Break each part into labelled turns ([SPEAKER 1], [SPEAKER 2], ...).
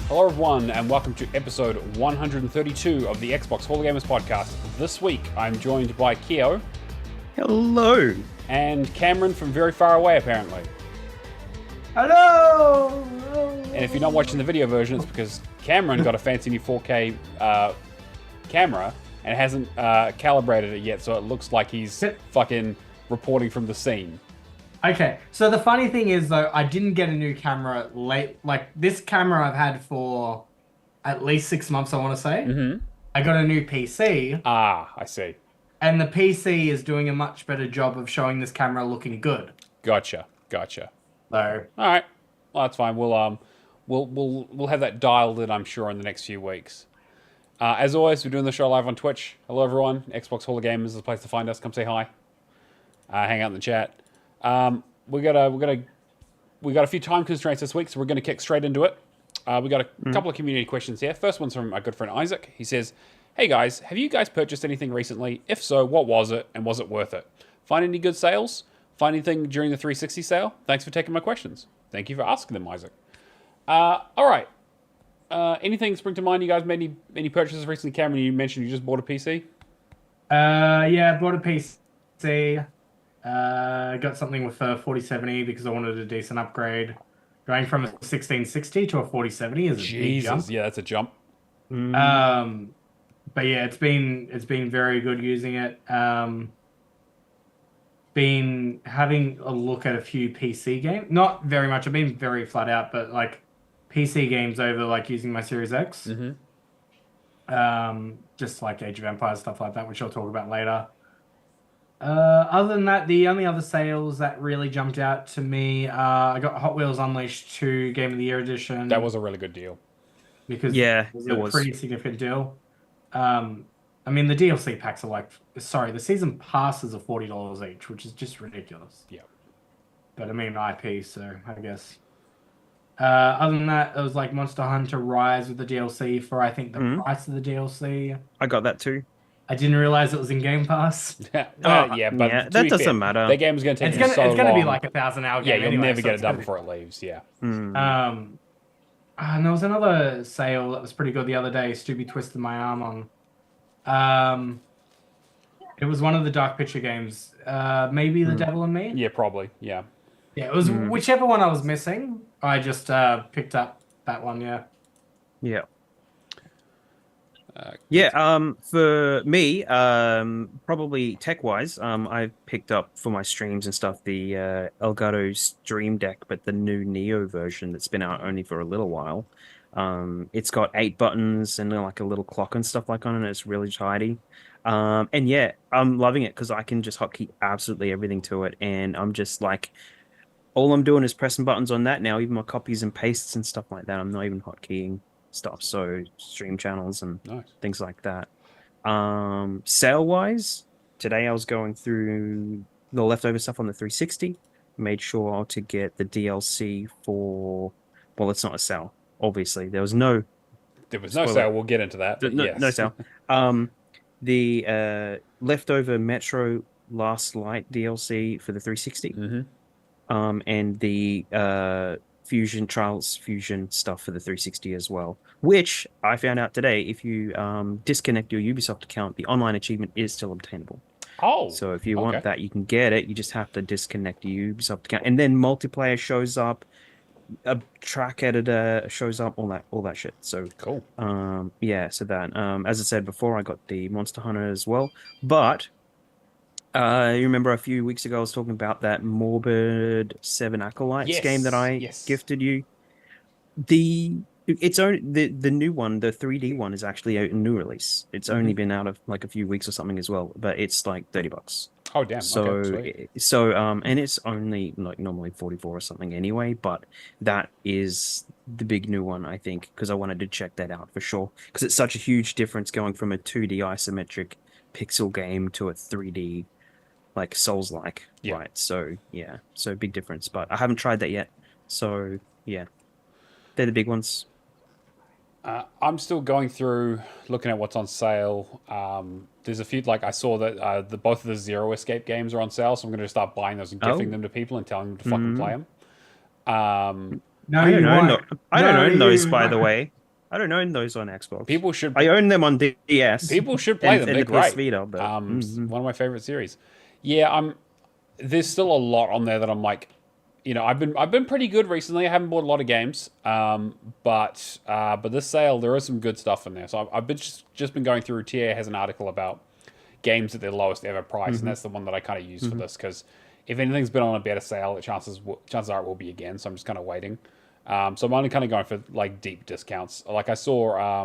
[SPEAKER 1] Hello everyone and welcome to episode 132 of the Xbox Hall of Gamers podcast. This week I'm joined by Keo.
[SPEAKER 2] Hello.
[SPEAKER 1] And Cameron from very far away apparently.
[SPEAKER 3] Hello!
[SPEAKER 1] And if you're not watching the video version, it's because Cameron got a fancy new 4K camera and hasn't calibrated it yet, so it looks like he's fucking reporting from the scene.
[SPEAKER 3] Okay, so the funny thing is though, I didn't get a new camera late. Like this camera I've had for at least 6 months, I want to say.
[SPEAKER 1] Mm-hmm.
[SPEAKER 3] I got a new PC.
[SPEAKER 1] Ah, I see. And
[SPEAKER 3] the PC is doing a much better job of showing this camera looking good.
[SPEAKER 1] Gotcha.
[SPEAKER 3] So,
[SPEAKER 1] all right, well that's fine. We'll have that dialed in, I'm sure, in the next few weeks. As always, we're doing the show live on Twitch. Hello everyone. Xbox Hall of Gamers is the place to find us. Come say hi. Hang out in the chat. We got a few time constraints this week, so we're going to kick straight into it. We got a couple of community questions here. First one's from our good friend Isaac. He says, "Hey guys, have you guys purchased anything recently? If so, what was it, and was it worth it? Find any good sales? Find anything during the 360 sale? Thanks for taking my questions." Thank you for asking them, Isaac. All right. Anything spring to mind? You guys made any purchases recently? Cameron, you mentioned you just bought a PC.
[SPEAKER 3] Yeah, I bought a PC. Got something with a 4070 because I wanted a decent upgrade. Going from a 1660 to a 4070 is a big jump.
[SPEAKER 1] Yeah, that's a jump.
[SPEAKER 3] But yeah, it's been very good using it. Been having a look at a few PC games. Not very much. I've been very flat out, but like PC games over like using my Series X. Just like Age of Empires, stuff like that, which I'll talk about later. Other than that, the only other sales that really jumped out to me, I got Hot Wheels Unleashed 2 Game of the Year edition.
[SPEAKER 1] That was a really good deal.
[SPEAKER 3] Because
[SPEAKER 2] it
[SPEAKER 3] was a pretty significant deal. I mean, the DLC packs are the season passes are $40 each, which is just ridiculous.
[SPEAKER 1] Yeah.
[SPEAKER 3] But I mean, IP, so I guess. Other than that, it was like Monster Hunter Rise with the DLC for, I think, the price of the DLC.
[SPEAKER 2] I got that too.
[SPEAKER 3] I didn't realize it was in Game Pass.
[SPEAKER 1] But
[SPEAKER 2] that doesn't matter.
[SPEAKER 1] That game is going to take
[SPEAKER 3] it's
[SPEAKER 1] gonna
[SPEAKER 3] be like a 1,000-hour game.
[SPEAKER 1] Yeah, you'll
[SPEAKER 3] anyway,
[SPEAKER 1] never
[SPEAKER 3] so
[SPEAKER 1] get it done before it leaves. Yeah.
[SPEAKER 3] And there was another sale that was pretty good the other day. Stubby twisted my arm on. It was one of the Dark Picture games. Maybe The Devil and Me.
[SPEAKER 1] Yeah, probably. Yeah.
[SPEAKER 3] Yeah, it was whichever one I was missing. I just picked up that one. Yeah.
[SPEAKER 2] Yeah. For me, probably tech-wise, I've picked up for my streams and stuff the Elgato Stream Deck, but the new Neo version that's been out only for a little while. It's got 8 buttons and like a little clock and stuff like on it. It's really tidy. And yeah, I'm loving it because I can just hotkey absolutely everything to it, and I'm just like, all I'm doing is pressing buttons on that now. Even my copies and pastes and stuff like that, I'm not even hotkeying stuff, so stream channels and things like that. Sale wise, today I was going through the leftover stuff on the 360, made sure to get the DLC for, well, it's not a sale, obviously. There was no
[SPEAKER 1] sale. We'll get into that.
[SPEAKER 2] No sale. The leftover Metro Last Light DLC for the 360, and the Fusion Trials Fusion stuff for the 360 as well, which I found out today. If you disconnect your Ubisoft account, the online achievement is still obtainable. So if you want that, you can get it. You just have to disconnect your Ubisoft account, and then multiplayer shows up, a track editor shows up, all that shit. So
[SPEAKER 1] cool.
[SPEAKER 2] Yeah. So that as I said before, I got the Monster Hunter as well, but. You remember a few weeks ago I was talking about that Morbid 7 Acolytes game that I gifted you? The new one, the 3D one, is actually a new release. It's only been out of like a few weeks or something as well, but it's like $30.
[SPEAKER 1] Oh damn!
[SPEAKER 2] So and it's only like normally 44 or something anyway, but that is the big new one, I think, because I wanted to check that out for sure, because it's such a huge difference going from a 2D isometric pixel game to a 3D. Like Souls-like, right? So yeah, so big difference. But I haven't tried that yet. So yeah, they're the big ones.
[SPEAKER 1] I'm still going through looking at what's on sale. There's a few, like I saw that both of the Zero Escape games are on sale, so I'm going to start buying those and gifting them to people and telling them to fucking play them.
[SPEAKER 3] No,
[SPEAKER 2] I don't own those, by the way. I don't own those on Xbox.
[SPEAKER 1] People should.
[SPEAKER 2] I own them on DS.
[SPEAKER 1] People should play them. They're
[SPEAKER 2] and the PS
[SPEAKER 1] great.
[SPEAKER 2] Vita, but
[SPEAKER 1] One of my favorite series. Yeah, there's still a lot on there that I'm like, I've been pretty good recently. I haven't bought a lot of games, but this sale there is some good stuff in there. So I've been just been going through. TA has an article about games at their lowest ever price, and that's the one that I kind of use for this because if anything's been on a better sale, the chances are it will be again. So I'm just kind of waiting. So I'm only kind of going for like deep discounts. Like I saw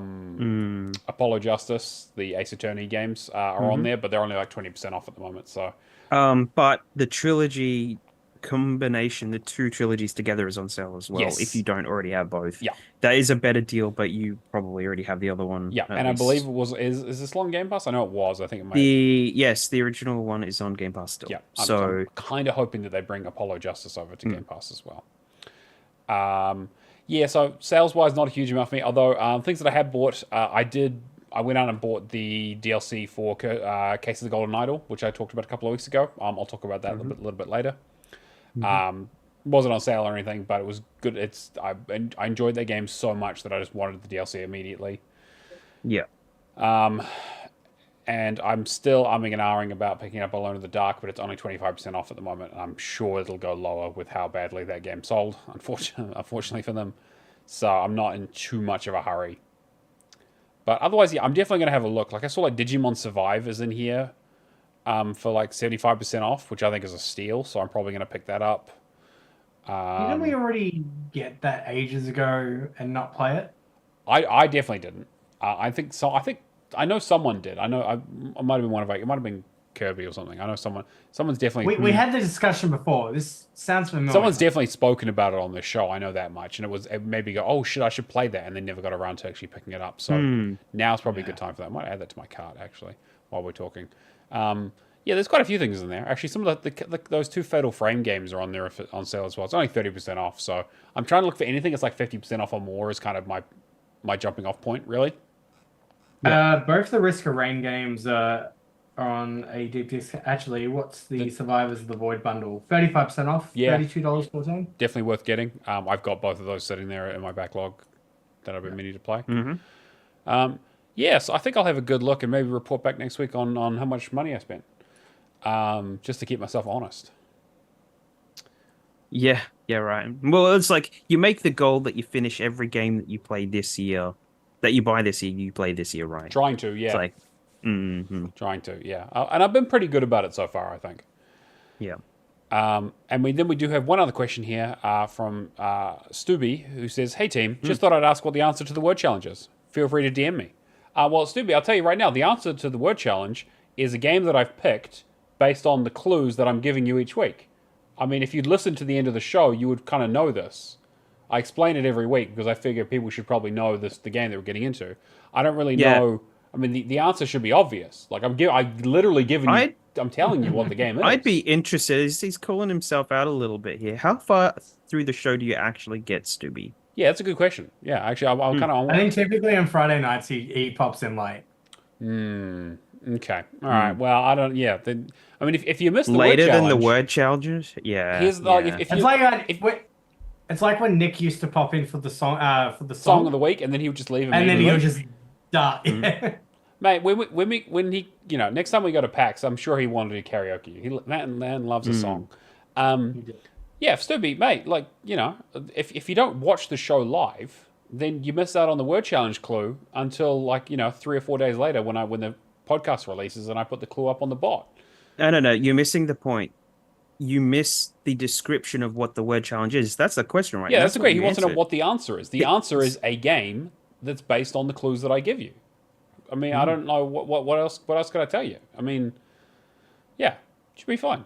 [SPEAKER 1] Apollo Justice, the Ace Attorney games are on there, but they're only like 20% off at the moment. So,
[SPEAKER 2] but the trilogy combination, the two trilogies together, is on sale as well.
[SPEAKER 1] Yes.
[SPEAKER 2] If you don't already have both,
[SPEAKER 1] yeah,
[SPEAKER 2] that is a better deal. But you probably already have the other one.
[SPEAKER 1] Yeah, and
[SPEAKER 2] least.
[SPEAKER 1] I believe it was is this long Game Pass? I know it was. I think it might.
[SPEAKER 2] The original one is on Game Pass still.
[SPEAKER 1] Yeah,
[SPEAKER 2] I'm
[SPEAKER 1] kind of hoping that they bring Apollo Justice over to Game Pass as well. Yeah, so sales-wise, not a huge amount for me. Although things that I have bought, I went out and bought the DLC for Case of the Golden Idol, which I talked about a couple of weeks ago. I'll talk about that a little bit later. Wasn't on sale or anything, but it was good. I enjoyed that game so much that I just wanted the DLC immediately.
[SPEAKER 2] Yeah.
[SPEAKER 1] And I'm still umming and ahhing about picking up Alone in the Dark, but it's only 25% off at the moment. And I'm sure it'll go lower with how badly that game sold, unfortunately for them. So I'm not in too much of a hurry. But otherwise, yeah, I'm definitely going to have a look. Like I saw like Digimon Survive is in here for like 75% off, which I think is a steal. So I'm probably going to pick that up.
[SPEAKER 3] Didn't we already get that ages ago and not play it?
[SPEAKER 1] I definitely didn't. I think so. I know someone did. I know I might have been one of it might have been Kirby or something. I know someone's definitely.
[SPEAKER 3] We had the discussion before. This sounds familiar.
[SPEAKER 1] Someone's definitely spoken about it on the show. I know that much, and it made me go, "Oh shit, I should play that," and then never got around to actually picking it up. So now's probably a good time for that. I might add that to my cart actually while we're talking. Yeah, there's quite a few things in there. Actually, some of those two Fatal Frame games are on there on sale as well. It's only 30% off, so I'm trying to look for anything that's like 50% off or more is kind of my jumping off point, really.
[SPEAKER 3] Yeah. Both the Risk of Rain games are on a deep discount. Actually, what's the Survivors of the Void bundle? 35% off.
[SPEAKER 1] Yeah,
[SPEAKER 3] $32.14.
[SPEAKER 1] Definitely worth getting. I've got both of those sitting there in my backlog that I've been meaning to play. So I think I'll have a good look and maybe report back next week on how much money I spent. Just to keep myself honest.
[SPEAKER 2] Yeah, right. Well, it's like you make the goal that you finish every game that you play this year, that you buy this year, you play this year, right?
[SPEAKER 1] Trying to, yeah.
[SPEAKER 2] It's like,
[SPEAKER 1] trying to, yeah. And I've been pretty good about it so far, I think.
[SPEAKER 2] Yeah.
[SPEAKER 1] And then we do have one other question here from Stubby, who says, "Hey team, just thought I'd ask what the answer to the word challenge is. Feel free to DM me." Well, Stubby, I'll tell you right now, the answer to the word challenge is a game that I've picked based on the clues that I'm giving you each week. I mean, if you'd listened to the end of the show, you would kind of know this. I explain it every week because I figure people should probably know the game that we're getting into. I don't really know. I mean, the answer should be obvious. Like I'm literally giving you. I'm telling you what the game is.
[SPEAKER 2] I'd be interested. He's calling himself out a little bit here. How far through the show do you actually get, Stubby?
[SPEAKER 1] Yeah, that's a good question. Yeah, actually, I'll kind of.
[SPEAKER 3] I think typically on Friday nights he pops in late.
[SPEAKER 1] Okay. All right. Well, I don't. Yeah. Then, I mean, if you miss the
[SPEAKER 2] later
[SPEAKER 1] word challenge,
[SPEAKER 2] than the word challenges, yeah.
[SPEAKER 1] Here's the
[SPEAKER 3] it's like when Nick used to pop in for the song
[SPEAKER 1] song of the week, and then he would just leave,
[SPEAKER 3] and then he would just die.
[SPEAKER 1] Mate, when he next time we go to PAX, I'm sure he wanted to do karaoke. Man loves a song. Yeah, Stubby, mate. Like if you don't watch the show live, then you miss out on the word challenge clue until 3 or 4 days later when the podcast releases and I put the clue up on the bot.
[SPEAKER 2] No. You're missing the point. You miss the description of what the word challenge is. That's the question, right?
[SPEAKER 1] Yeah, that's great. He wants to know what the answer is. The answer is a game that's based on the clues that I give you. I mean, I don't know what else. What else could I tell you? I mean, yeah, should be fine.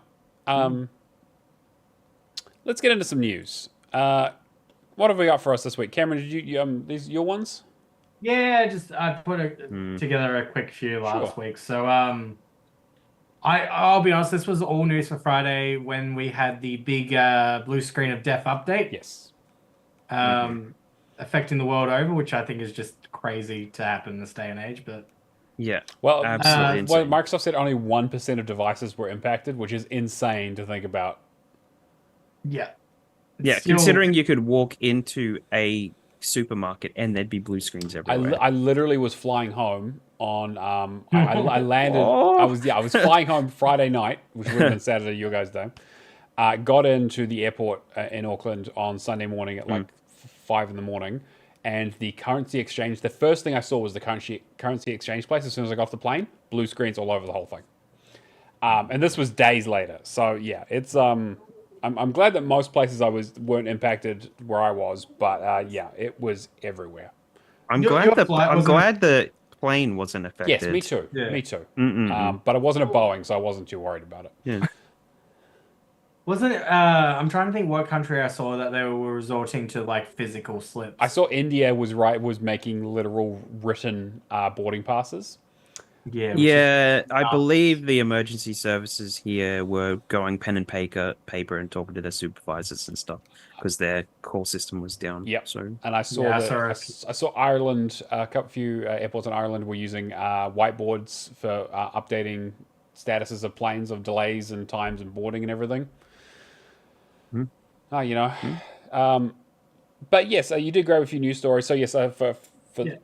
[SPEAKER 1] Let's get into some news. What have we got for us this week, Cameron? Did you these your ones?
[SPEAKER 3] Yeah, I put together a quick few last week. So I'll be honest, this was all news for Friday when we had the big blue screen of death update.
[SPEAKER 1] Yes.
[SPEAKER 3] Affecting the world over, which I think is just crazy to happen in this day and age. But
[SPEAKER 2] yeah,
[SPEAKER 1] well,
[SPEAKER 2] absolutely.
[SPEAKER 1] Microsoft said only 1% of devices were impacted, which is insane to think about.
[SPEAKER 3] Yeah.
[SPEAKER 2] Yeah, considering you could walk into a supermarket and there'd be blue screens everywhere.
[SPEAKER 1] I literally was flying home on I landed
[SPEAKER 2] Oh.
[SPEAKER 1] I was flying home Friday night, which would have been Saturday your guys' day. Got into the airport in Auckland on Sunday morning at like 5 in the morning, and the currency exchange. The first thing I saw was the currency exchange place. As soon as I got off the plane, blue screens all over the whole thing. And this was days later. So yeah, it's I'm glad that most places weren't impacted where I was, but yeah, it was everywhere.
[SPEAKER 2] I'm
[SPEAKER 3] Your
[SPEAKER 2] glad
[SPEAKER 3] flight
[SPEAKER 2] I'm
[SPEAKER 3] wasn't-
[SPEAKER 2] glad the plane wasn't affected.
[SPEAKER 1] Yes, me too.
[SPEAKER 3] Yeah.
[SPEAKER 1] Me too.
[SPEAKER 2] Mm-mm-mm.
[SPEAKER 1] But it wasn't a Boeing, so I wasn't too worried about it.
[SPEAKER 2] Yeah.
[SPEAKER 3] Wasn't it? I'm trying to think what country I saw that they were resorting to like physical slips.
[SPEAKER 1] I saw India was making literal written boarding passes.
[SPEAKER 3] Yeah. which is
[SPEAKER 2] Yeah, I
[SPEAKER 3] nuts.
[SPEAKER 2] believe the emergency services here were going pen and paper and talking to their supervisors and stuff because their call system was down.
[SPEAKER 1] Yep.
[SPEAKER 2] So
[SPEAKER 1] And I saw
[SPEAKER 3] Yeah,
[SPEAKER 1] I saw Ireland. Few airports in Ireland were using whiteboards for updating statuses of planes, of delays and times and boarding and everything. You know. But yes, you did grab a few news stories. So yes, for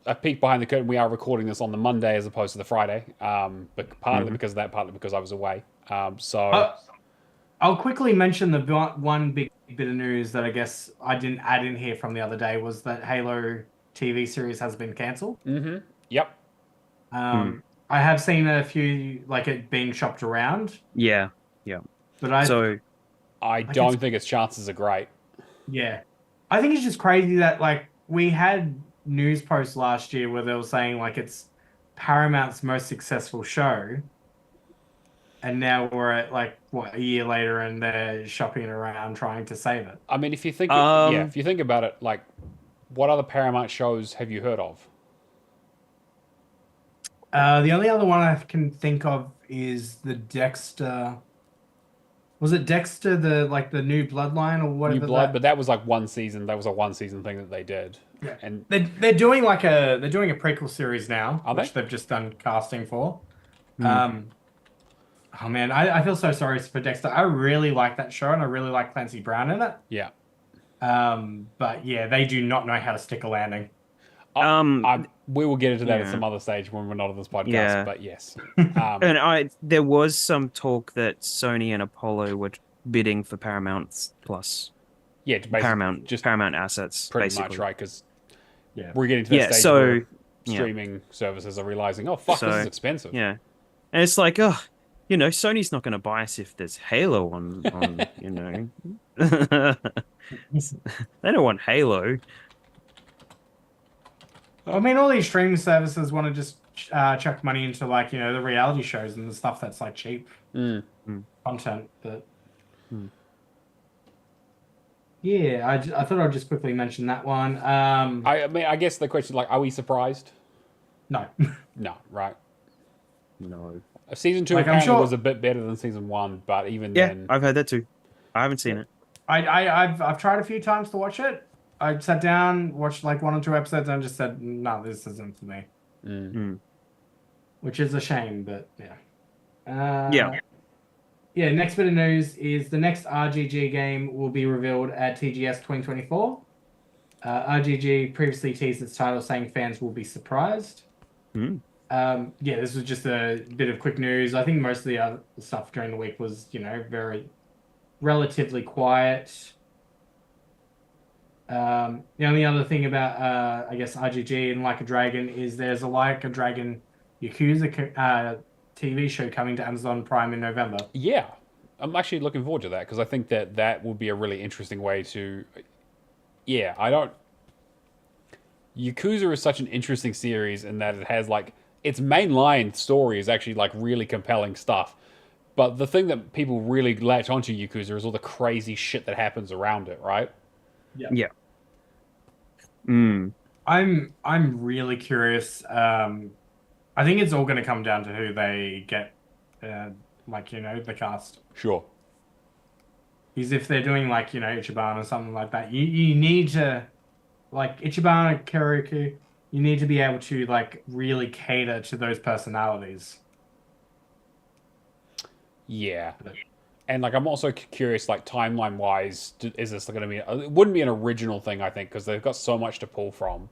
[SPEAKER 1] a peek behind the curtain, we are recording this on the Monday as opposed to the Friday. But partly because of that, partly because I was away.
[SPEAKER 3] I'll quickly mention the one big bit of news that I guess I didn't add in here from the other day was that Halo TV series has been cancelled.
[SPEAKER 1] Yep.
[SPEAKER 3] I have seen a few like it being shopped around,
[SPEAKER 2] yeah.
[SPEAKER 3] but
[SPEAKER 1] I don't think its chances are great.
[SPEAKER 3] yeah, I think it's just crazy that like we had news posts last year where they were saying like it's Paramount's most successful show, and now we're at like what a year later and they're shopping it around trying to save it.
[SPEAKER 1] I mean, if you think if you think about it, like what other Paramount shows have you heard of?
[SPEAKER 3] The only other one I can think of is the Dexter. Was it Dexter, the new Bloodline or whatever?
[SPEAKER 1] New Blood, but that was like one season. That was a one season thing that they did.
[SPEAKER 3] Yeah.
[SPEAKER 1] And
[SPEAKER 3] they're doing a prequel series now,
[SPEAKER 1] Are
[SPEAKER 3] which
[SPEAKER 1] they?
[SPEAKER 3] they've just done casting for. Oh man, I feel so sorry for Dexter. I really like that show and I really like Clancy Brown in it.
[SPEAKER 1] yeah.
[SPEAKER 3] But yeah, they do not know how to stick a landing.
[SPEAKER 1] We will get into that at
[SPEAKER 2] Yeah.
[SPEAKER 1] some other stage when we're not on this podcast.
[SPEAKER 2] Yeah.
[SPEAKER 1] But yes.
[SPEAKER 2] And there was some talk that Sony and Apollo were bidding for Paramount Plus.
[SPEAKER 1] Yeah,
[SPEAKER 2] Paramount
[SPEAKER 1] just
[SPEAKER 2] Paramount assets,
[SPEAKER 1] pretty
[SPEAKER 2] basically.
[SPEAKER 1] much, right? Because
[SPEAKER 3] Yeah.
[SPEAKER 1] we're getting to that
[SPEAKER 2] Yeah,
[SPEAKER 1] stage
[SPEAKER 2] so
[SPEAKER 1] where
[SPEAKER 2] yeah.
[SPEAKER 1] streaming services are realizing, oh fuck, this is expensive.
[SPEAKER 2] Yeah, and it's like, oh, Sony's not going to buy us if there's Halo on they don't want Halo.
[SPEAKER 3] I mean, all these streaming services want to just chuck money into the reality shows and the stuff that's like cheap content. But yeah, I thought I'd just quickly mention that one.
[SPEAKER 1] I mean, I guess the question, like, are we surprised?
[SPEAKER 3] No.
[SPEAKER 1] No, right?
[SPEAKER 2] No.
[SPEAKER 1] Season 2
[SPEAKER 3] Like, I'm
[SPEAKER 1] apparently
[SPEAKER 3] sure-
[SPEAKER 1] was a bit better than season 1, but even
[SPEAKER 2] Yeah,
[SPEAKER 1] then,
[SPEAKER 2] I've heard that too. I haven't seen it.
[SPEAKER 3] I've tried a few times to watch it. I sat down, watched like 1 or 2 episodes, and just said, "No, this isn't for me," which is a shame. But yeah. Yeah. Next bit of news is the next RGG game will be revealed at TGS 2024. RGG previously teased its title, saying fans will be surprised. Yeah, this was just a bit of quick news. I think most of the other stuff during the week was, very relatively quiet. The only other thing about, I guess, RGG and Like a Dragon is there's a Like a Dragon Yakuza TV show coming to Amazon Prime in November.
[SPEAKER 1] yeah, I'm actually looking forward to that because I think that would be a really interesting way to. Yeah, Yakuza is such an interesting series in that it has like its mainline story is actually like really compelling stuff, but the thing that people really latch onto Yakuza is all the crazy shit that happens around it, right?
[SPEAKER 2] Yeah.
[SPEAKER 3] I'm really curious. I think it's all going to come down to who they get, the cast.
[SPEAKER 1] Sure.
[SPEAKER 3] Because if they're doing Ichiban or something like that, you need to, like Ichiban or Kirikou, you need to be able to really cater to those personalities.
[SPEAKER 1] Yeah. And like, I'm also curious, like timeline wise, is this going to be? It wouldn't be an original thing, I think, because they've got so much to pull from.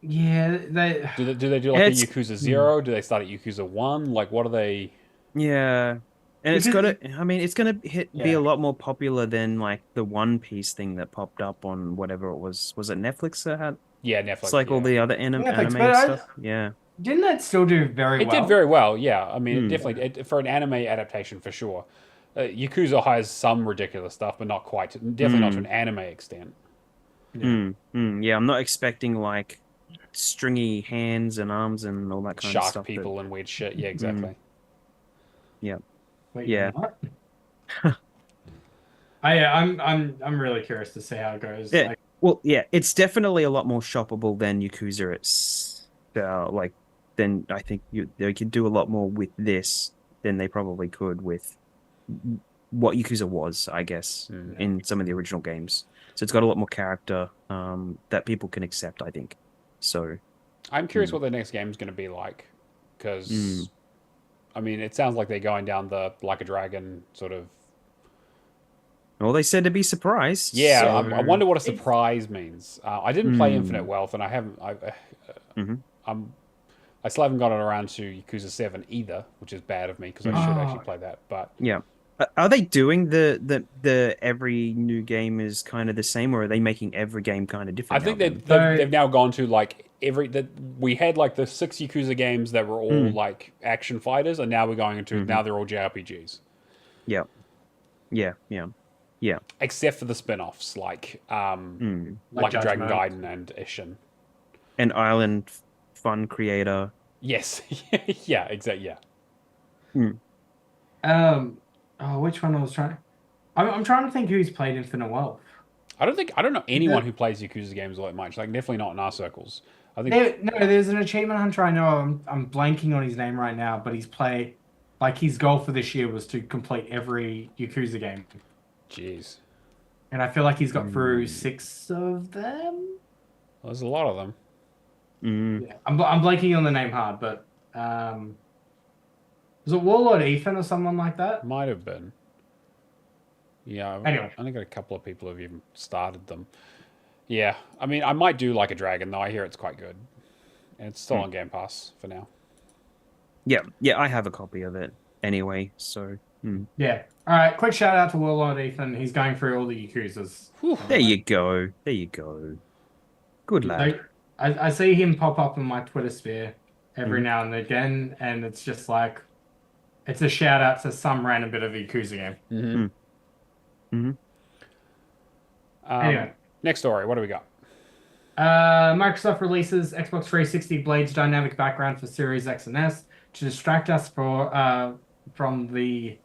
[SPEAKER 3] Yeah, they.
[SPEAKER 1] Do they do like a Yakuza 0? Do they start at Yakuza 1? Like, what are they?
[SPEAKER 2] Yeah. And it's
[SPEAKER 3] Because
[SPEAKER 2] gonna, I mean, it's gonna be
[SPEAKER 3] yeah,
[SPEAKER 2] a lot more popular than like the One Piece thing that popped up on whatever it was. Was it Netflix that had?
[SPEAKER 1] Yeah,
[SPEAKER 2] It's
[SPEAKER 1] Netflix.
[SPEAKER 2] like all
[SPEAKER 1] Yeah,
[SPEAKER 2] the other
[SPEAKER 3] Netflix,
[SPEAKER 2] anime
[SPEAKER 3] but
[SPEAKER 2] and stuff. Yeah.
[SPEAKER 3] didn't that still do very
[SPEAKER 1] it did
[SPEAKER 3] well?
[SPEAKER 1] very well. Yeah, I mean, it
[SPEAKER 2] Mm.
[SPEAKER 1] definitely for an anime adaptation for sure. Yakuza has some ridiculous stuff, but not quite. Definitely not to an
[SPEAKER 2] Mm.
[SPEAKER 1] anime extent.
[SPEAKER 3] Yeah.
[SPEAKER 2] Mm. Mm. Yeah, I'm not expecting like stringy hands and arms and all that kind of
[SPEAKER 1] Shark
[SPEAKER 2] stuff that
[SPEAKER 1] people and weird shit. Yeah,
[SPEAKER 2] mm.
[SPEAKER 1] exactly.
[SPEAKER 2] Yeah.
[SPEAKER 3] Wait, you're
[SPEAKER 2] Yeah.
[SPEAKER 3] not? Yeah, I'm really curious to see how it goes.
[SPEAKER 2] Yeah.
[SPEAKER 3] Like,
[SPEAKER 2] Well, yeah, it's definitely a lot more shoppable than Yakuza. It's like then I think they could do a lot more with this than they probably could with what Yakuza was, I guess,
[SPEAKER 1] Mm.
[SPEAKER 2] in some of the original games. So it's got a lot more character that people can accept, I think. So,
[SPEAKER 1] I'm curious
[SPEAKER 2] mm,
[SPEAKER 1] what the next game is going to be like,
[SPEAKER 2] mm,
[SPEAKER 1] because I mean, it sounds like they're going down the like a dragon sort of.
[SPEAKER 2] well, they said to be surprised.
[SPEAKER 1] Yeah,
[SPEAKER 2] So,
[SPEAKER 1] I wonder what a
[SPEAKER 3] it's
[SPEAKER 1] surprise means. I didn't play Infinite
[SPEAKER 2] mm,
[SPEAKER 1] Wealth, and I haven't.
[SPEAKER 2] mhm.
[SPEAKER 1] I'm I still haven't gotten around to Yakuza 7 either, which is bad of me because I
[SPEAKER 2] Mm.
[SPEAKER 1] should actually
[SPEAKER 3] oh,
[SPEAKER 1] play that. But
[SPEAKER 2] Yeah. Are they doing the every new game is kind of the same, or are they making every game kind of
[SPEAKER 1] I
[SPEAKER 2] different now
[SPEAKER 1] think
[SPEAKER 2] then?
[SPEAKER 1] they've now gone to like every that we had like the 6 Yakuza games that were all
[SPEAKER 2] Mm,
[SPEAKER 1] like action fighters, and now we're going into
[SPEAKER 2] hmm
[SPEAKER 1] now they're all JRPGs,
[SPEAKER 2] Yeah. Yeah. Yeah. Yeah.
[SPEAKER 1] except for the spin-offs
[SPEAKER 2] Mm.
[SPEAKER 3] like
[SPEAKER 1] like a Dragon
[SPEAKER 3] Judgment.
[SPEAKER 1] Gaiden and Ishin.
[SPEAKER 2] An island fun creator.
[SPEAKER 1] Yes, yeah, exactly, yeah.
[SPEAKER 2] Mm.
[SPEAKER 3] Which one I was trying? I'm trying to think who's played Infinite Wealth.
[SPEAKER 1] I don't know anyone
[SPEAKER 3] The,
[SPEAKER 1] who plays Yakuza games all that much. Like definitely not in our circles. I think
[SPEAKER 3] there's an achievement hunter I know. I'm blanking on his name right now, but he's played like his goal for this year was to complete every Yakuza game,
[SPEAKER 1] jeez.
[SPEAKER 3] and I feel like he's got through
[SPEAKER 2] Mm.
[SPEAKER 3] 6 of them.
[SPEAKER 1] Well, there's a lot of them.
[SPEAKER 2] Mm.
[SPEAKER 3] Yeah, I'm blanking on the name hard, but was it Warlord Ethan or someone like that?
[SPEAKER 1] Might have been. Yeah, I've
[SPEAKER 3] Anyway,
[SPEAKER 1] only got a couple of people who've even started them. Yeah, I mean, I might do like a dragon though. I hear it's quite good, and it's still
[SPEAKER 2] Mm.
[SPEAKER 1] on Game Pass for now.
[SPEAKER 2] Yeah. Yeah. I have a copy of it anyway. So
[SPEAKER 3] yeah. All right, quick shout out to Warlord Ethan. He's going through all the Yakuzas.
[SPEAKER 1] Whew.
[SPEAKER 2] there you go. There you go. Good lad.
[SPEAKER 3] I see him pop up in my Twitter sphere every
[SPEAKER 2] Mhm.
[SPEAKER 3] now and again, and it's just like it's a shout out to some random bit of Yakuza game.
[SPEAKER 1] Mm-hmm.
[SPEAKER 2] Mm. Mhm.
[SPEAKER 3] Anyway,
[SPEAKER 1] Next story. What do we got?
[SPEAKER 3] Microsoft releases Xbox 360 Blades dynamic background for Series X and S to distract us from the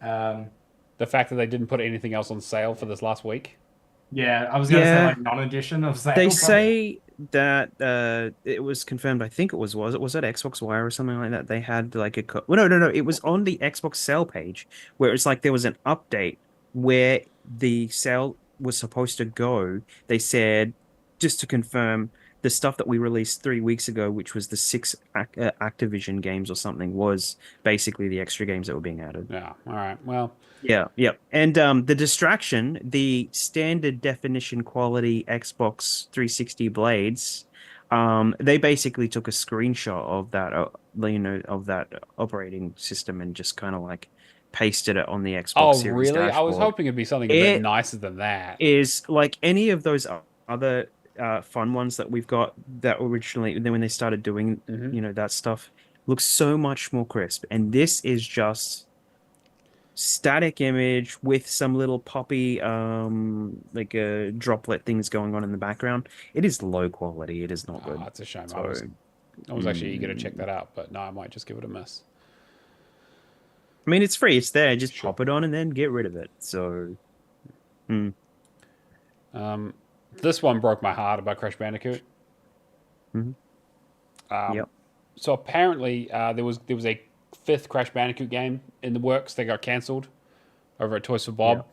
[SPEAKER 1] The fact that they didn't put anything else on sale for this last week.
[SPEAKER 3] yeah, I was gonna say
[SPEAKER 2] Yeah.
[SPEAKER 3] like non-edition of sale.
[SPEAKER 2] They say that it was confirmed. I think it was it Xbox Wire or something like that. They had like well, no. It was on the Xbox sale page where it's like there was an update where the sale was supposed to go. They said just to confirm the stuff that we released 3 weeks ago, which was the six Activision games or something, was basically the extra games that were being added.
[SPEAKER 1] Yeah. All right. Well,
[SPEAKER 2] Yeah. And the distraction, the standard definition quality Xbox 360 blades, they basically took a screenshot of that, of that operating system and just kind of like pasted it on the Xbox
[SPEAKER 1] oh
[SPEAKER 2] Series
[SPEAKER 1] really? I was
[SPEAKER 2] dashboard.
[SPEAKER 1] hoping it'd be something a bit
[SPEAKER 2] It
[SPEAKER 1] nicer than that.
[SPEAKER 2] is like any of those other fun ones that we've got that originally, then when they started doing,
[SPEAKER 1] Mm-hmm.
[SPEAKER 2] that stuff, looks so much more crisp. And this is just static image with some little poppy like droplet things going on in the background. It is low quality. It is not
[SPEAKER 1] Oh,
[SPEAKER 2] good.
[SPEAKER 1] that's a shame.
[SPEAKER 2] So
[SPEAKER 1] I was actually eager to check that out, but no, I might just give it a miss.
[SPEAKER 2] I mean, it's free. It's there. Just
[SPEAKER 1] Sure.
[SPEAKER 2] pop it on and then get rid of it. So
[SPEAKER 1] This one broke my heart about Crash Bandicoot.
[SPEAKER 2] Mhm. Yep.
[SPEAKER 1] So apparently, there was a fifth Crash Bandicoot game in the works. They got cancelled over at Toys for Bob.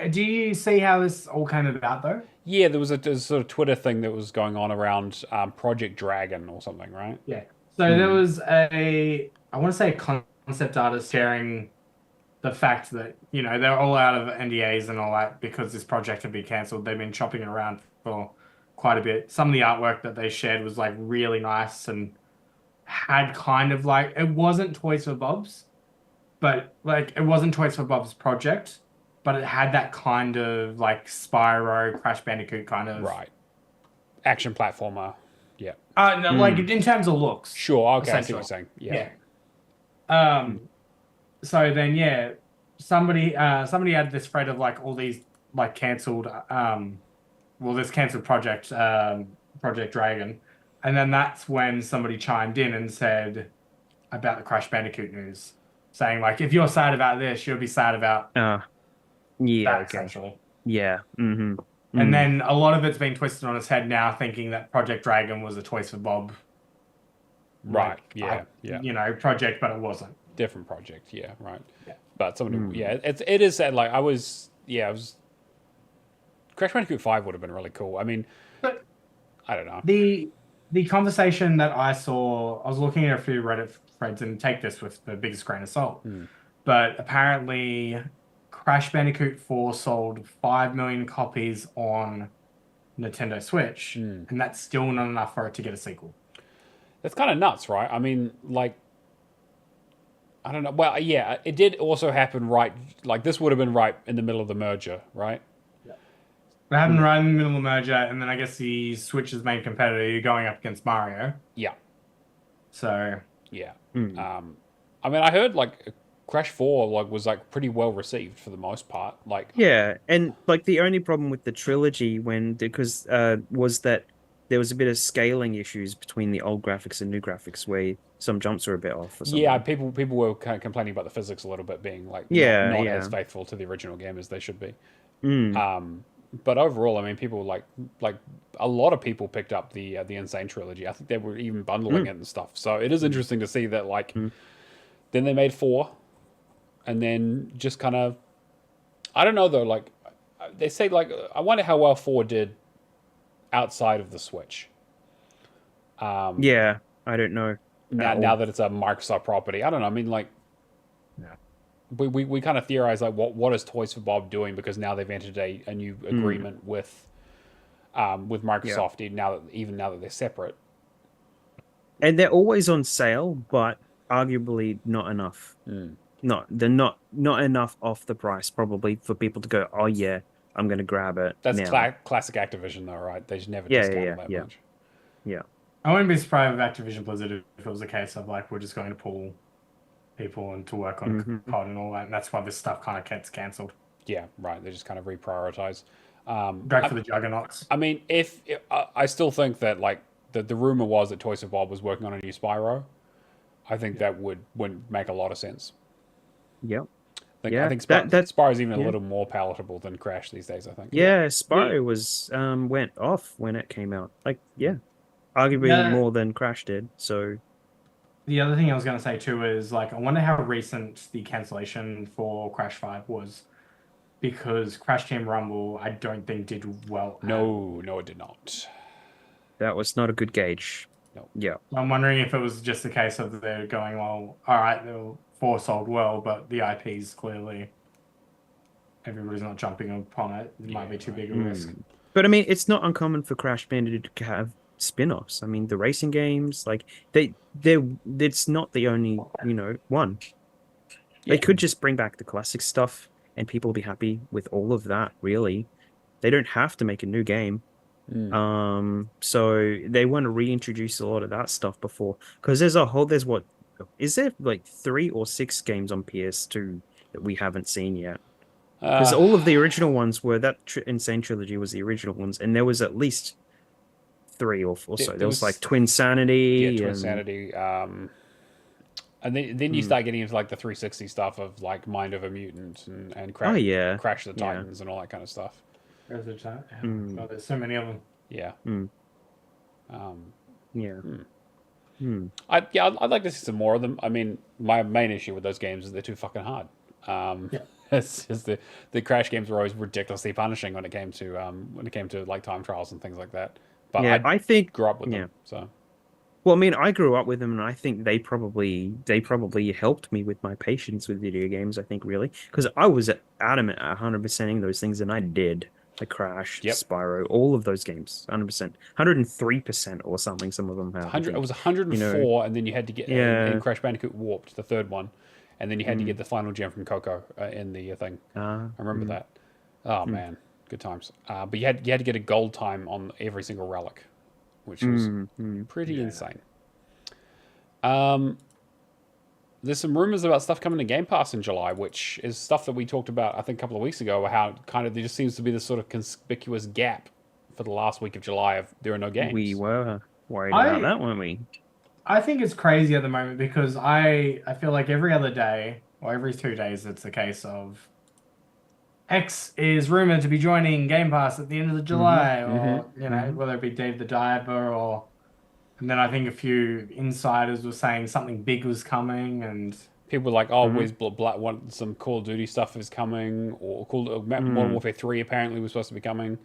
[SPEAKER 3] Do you see how this all came about though?
[SPEAKER 1] Yeah, there was a sort of Twitter thing that was going on around Project Dragon or something, right?
[SPEAKER 3] Yeah. So there was I want to say a concept artist sharing the fact that, they're all out of NDAs and all that because this project had been cancelled. They've been chopping it around for quite a bit. Some of the artwork that they shared was like really nice and had kind of like, it wasn't Toys for Bob's, but like it wasn't Toys for Bob's project, but it had that kind of like Spyro, Crash Bandicoot kind of.
[SPEAKER 1] Right. Action platformer. Yeah.
[SPEAKER 3] No, like in terms of looks.
[SPEAKER 1] Sure. Okay. I see what you're saying. Yeah.
[SPEAKER 3] So then, yeah, somebody had this thread of like all these like cancelled, this cancelled project, Project Dragon, and then that's when somebody chimed in and said about the Crash Bandicoot news, saying like, if you're sad about this, you'll be sad about
[SPEAKER 2] yeah,
[SPEAKER 3] that,
[SPEAKER 2] okay.
[SPEAKER 3] essentially.
[SPEAKER 2] Yeah.
[SPEAKER 3] And then a lot of it's been twisted on its head now, thinking that Project Dragon was a Toys for Bob,
[SPEAKER 1] right?
[SPEAKER 3] Project, but it wasn't.
[SPEAKER 1] Different project, yeah, right.
[SPEAKER 3] Yeah.
[SPEAKER 1] But somebody, it is sad. Like I was. Crash Bandicoot 5 would have been really cool. I mean,
[SPEAKER 3] but
[SPEAKER 1] I don't know.
[SPEAKER 3] The conversation that I saw, I was looking at a few Reddit threads, and take this with the biggest grain of salt. But apparently, Crash Bandicoot 4 sold 5 million copies on Nintendo Switch, and that's still not enough for it to get a sequel.
[SPEAKER 1] That's kind of nuts, right? I mean, like, I don't know. Well, yeah, it did also happen right. Like, this would have been right in the middle of the merger, right?
[SPEAKER 3] Yeah. It happened right in the middle of the merger, and then I guess the Switch's main competitor, you're going up against Mario.
[SPEAKER 1] Yeah.
[SPEAKER 3] So.
[SPEAKER 1] Yeah. I mean, I heard like Crash 4 was pretty well received for the most part. Like.
[SPEAKER 2] Yeah, and like the only problem with the trilogy was that there was a bit of scaling issues between the old graphics and new graphics where some jumps were a bit off or something.
[SPEAKER 1] Yeah, people were kind of complaining about the physics a little bit being like not as faithful to the original game as they should be. But overall, I mean, people like a lot of people picked up the Insane trilogy. I think they were even bundling it and stuff. So it is interesting to see that then they made 4, and then just kind of, I don't know though. Like they say, I wonder how well 4 did outside of the Switch.
[SPEAKER 2] Yeah, I don't know.
[SPEAKER 1] Now that it's a Microsoft property, I don't know. I mean, we kind of theorize what is Toys for Bob doing, because now they've entered a new agreement with Microsoft. Now that they're separate,
[SPEAKER 2] and they're always on sale, but arguably not enough. No, they're not enough off the price probably for people to go, oh yeah, I'm going to grab it.
[SPEAKER 1] That's classic Activision though, right? They just never discount that much.
[SPEAKER 2] Yeah.
[SPEAKER 3] I wouldn't be surprised if Activision Blizzard, if it was a case of we're just going to pull people and to work on COD and all that, and that's why this stuff kind of gets cancelled.
[SPEAKER 1] Yeah, right. They just kind of reprioritize.
[SPEAKER 3] Drag for the juggernauts.
[SPEAKER 1] I mean, if I still think that the rumor was that Toys for Bob was working on a new Spyro, I think that would make a lot of sense.
[SPEAKER 2] Yep.
[SPEAKER 1] I think Spyro's even a little more palatable than Crash these days, I think.
[SPEAKER 2] Yeah, Spyro was went off when it came out. Arguably more than Crash did. So
[SPEAKER 3] the other thing I was going to say too is I wonder how recent the cancellation for Crash 5 was, because Crash Team Rumble I don't think did well.
[SPEAKER 1] No, it did not.
[SPEAKER 2] That was not a good gauge.
[SPEAKER 1] No.
[SPEAKER 2] Yeah.
[SPEAKER 3] I'm wondering if it was just a case of they're going, well, all right, 4 sold well, but the IP's clearly everybody's not jumping upon it. It might be too big a risk.
[SPEAKER 2] But I mean, it's not uncommon for Crash Bandicoot to have spin-offs. I mean, the racing games, it's not the only one. They could just bring back the classic stuff and people will be happy with all of that. Really, they don't have to make a new game. So they want to reintroduce a lot of that stuff before, because there's 3 or 6 games on PS2 that we haven't seen yet. Because all of the original ones were Insane Trilogy was the original ones, and there was at least 3 or 4. So there was Twin Sanity.
[SPEAKER 1] Yeah, Twin Sanity. And then you start getting into the 360 stuff of Mind of a Mutant and Crash, Crash the Titans and all that kind of stuff.
[SPEAKER 3] There's so many of them.
[SPEAKER 1] Yeah. I'd like to see some more of them. I mean, my main issue with those games is they're too fucking hard. It's just the Crash games were always ridiculously punishing when it came to time trials and things like that. But
[SPEAKER 2] I think
[SPEAKER 1] grew up with them. So
[SPEAKER 2] Well, I mean, I grew up with them, and I think they probably helped me with my patience with video games. I think really because I was adamant at 100%ing those things, and I did. I crashed,
[SPEAKER 1] Yep.
[SPEAKER 2] Spyro, all of those games, 100%, 103% or something. Some of them have, I
[SPEAKER 1] 100, it
[SPEAKER 2] think.
[SPEAKER 1] was
[SPEAKER 2] You know,
[SPEAKER 1] 104, and then you had to get in
[SPEAKER 2] yeah.
[SPEAKER 1] Crash Bandicoot Warped, the third one, and then you had to get
[SPEAKER 2] Mm,
[SPEAKER 1] the final gem from Coco in the thing.
[SPEAKER 2] ah,
[SPEAKER 1] I remember
[SPEAKER 2] mm,
[SPEAKER 1] that. Oh
[SPEAKER 2] mm,
[SPEAKER 1] man, good times. But you had to get a gold time on every single relic, which was
[SPEAKER 2] mm, mm.
[SPEAKER 1] pretty
[SPEAKER 3] Yeah.
[SPEAKER 1] insane. Um, there's some rumors about stuff coming to Game Pass in July, which is stuff that we talked about I think a couple of weeks ago. How kind of there just seems to be this sort of conspicuous gap for the last week of July of there are no
[SPEAKER 2] We
[SPEAKER 1] games.
[SPEAKER 2] were worried about
[SPEAKER 3] I
[SPEAKER 2] that, weren't we?
[SPEAKER 3] I think it's crazy at the moment because I feel like every other day or every 2 days it's a case of X is rumored to be joining Game Pass at the end of the
[SPEAKER 2] Hmm.
[SPEAKER 3] July,
[SPEAKER 1] Hmm.
[SPEAKER 3] or
[SPEAKER 2] Hmm.
[SPEAKER 3] whether it be Dave the Diver or, and then I think a few insiders were saying something big was coming, and
[SPEAKER 1] People were like, "Oh,
[SPEAKER 2] Hmm.
[SPEAKER 1] where's Black? What some Call of Duty stuff is coming, or Modern
[SPEAKER 2] Mm,
[SPEAKER 1] Warfare 3 apparently was supposed to be coming."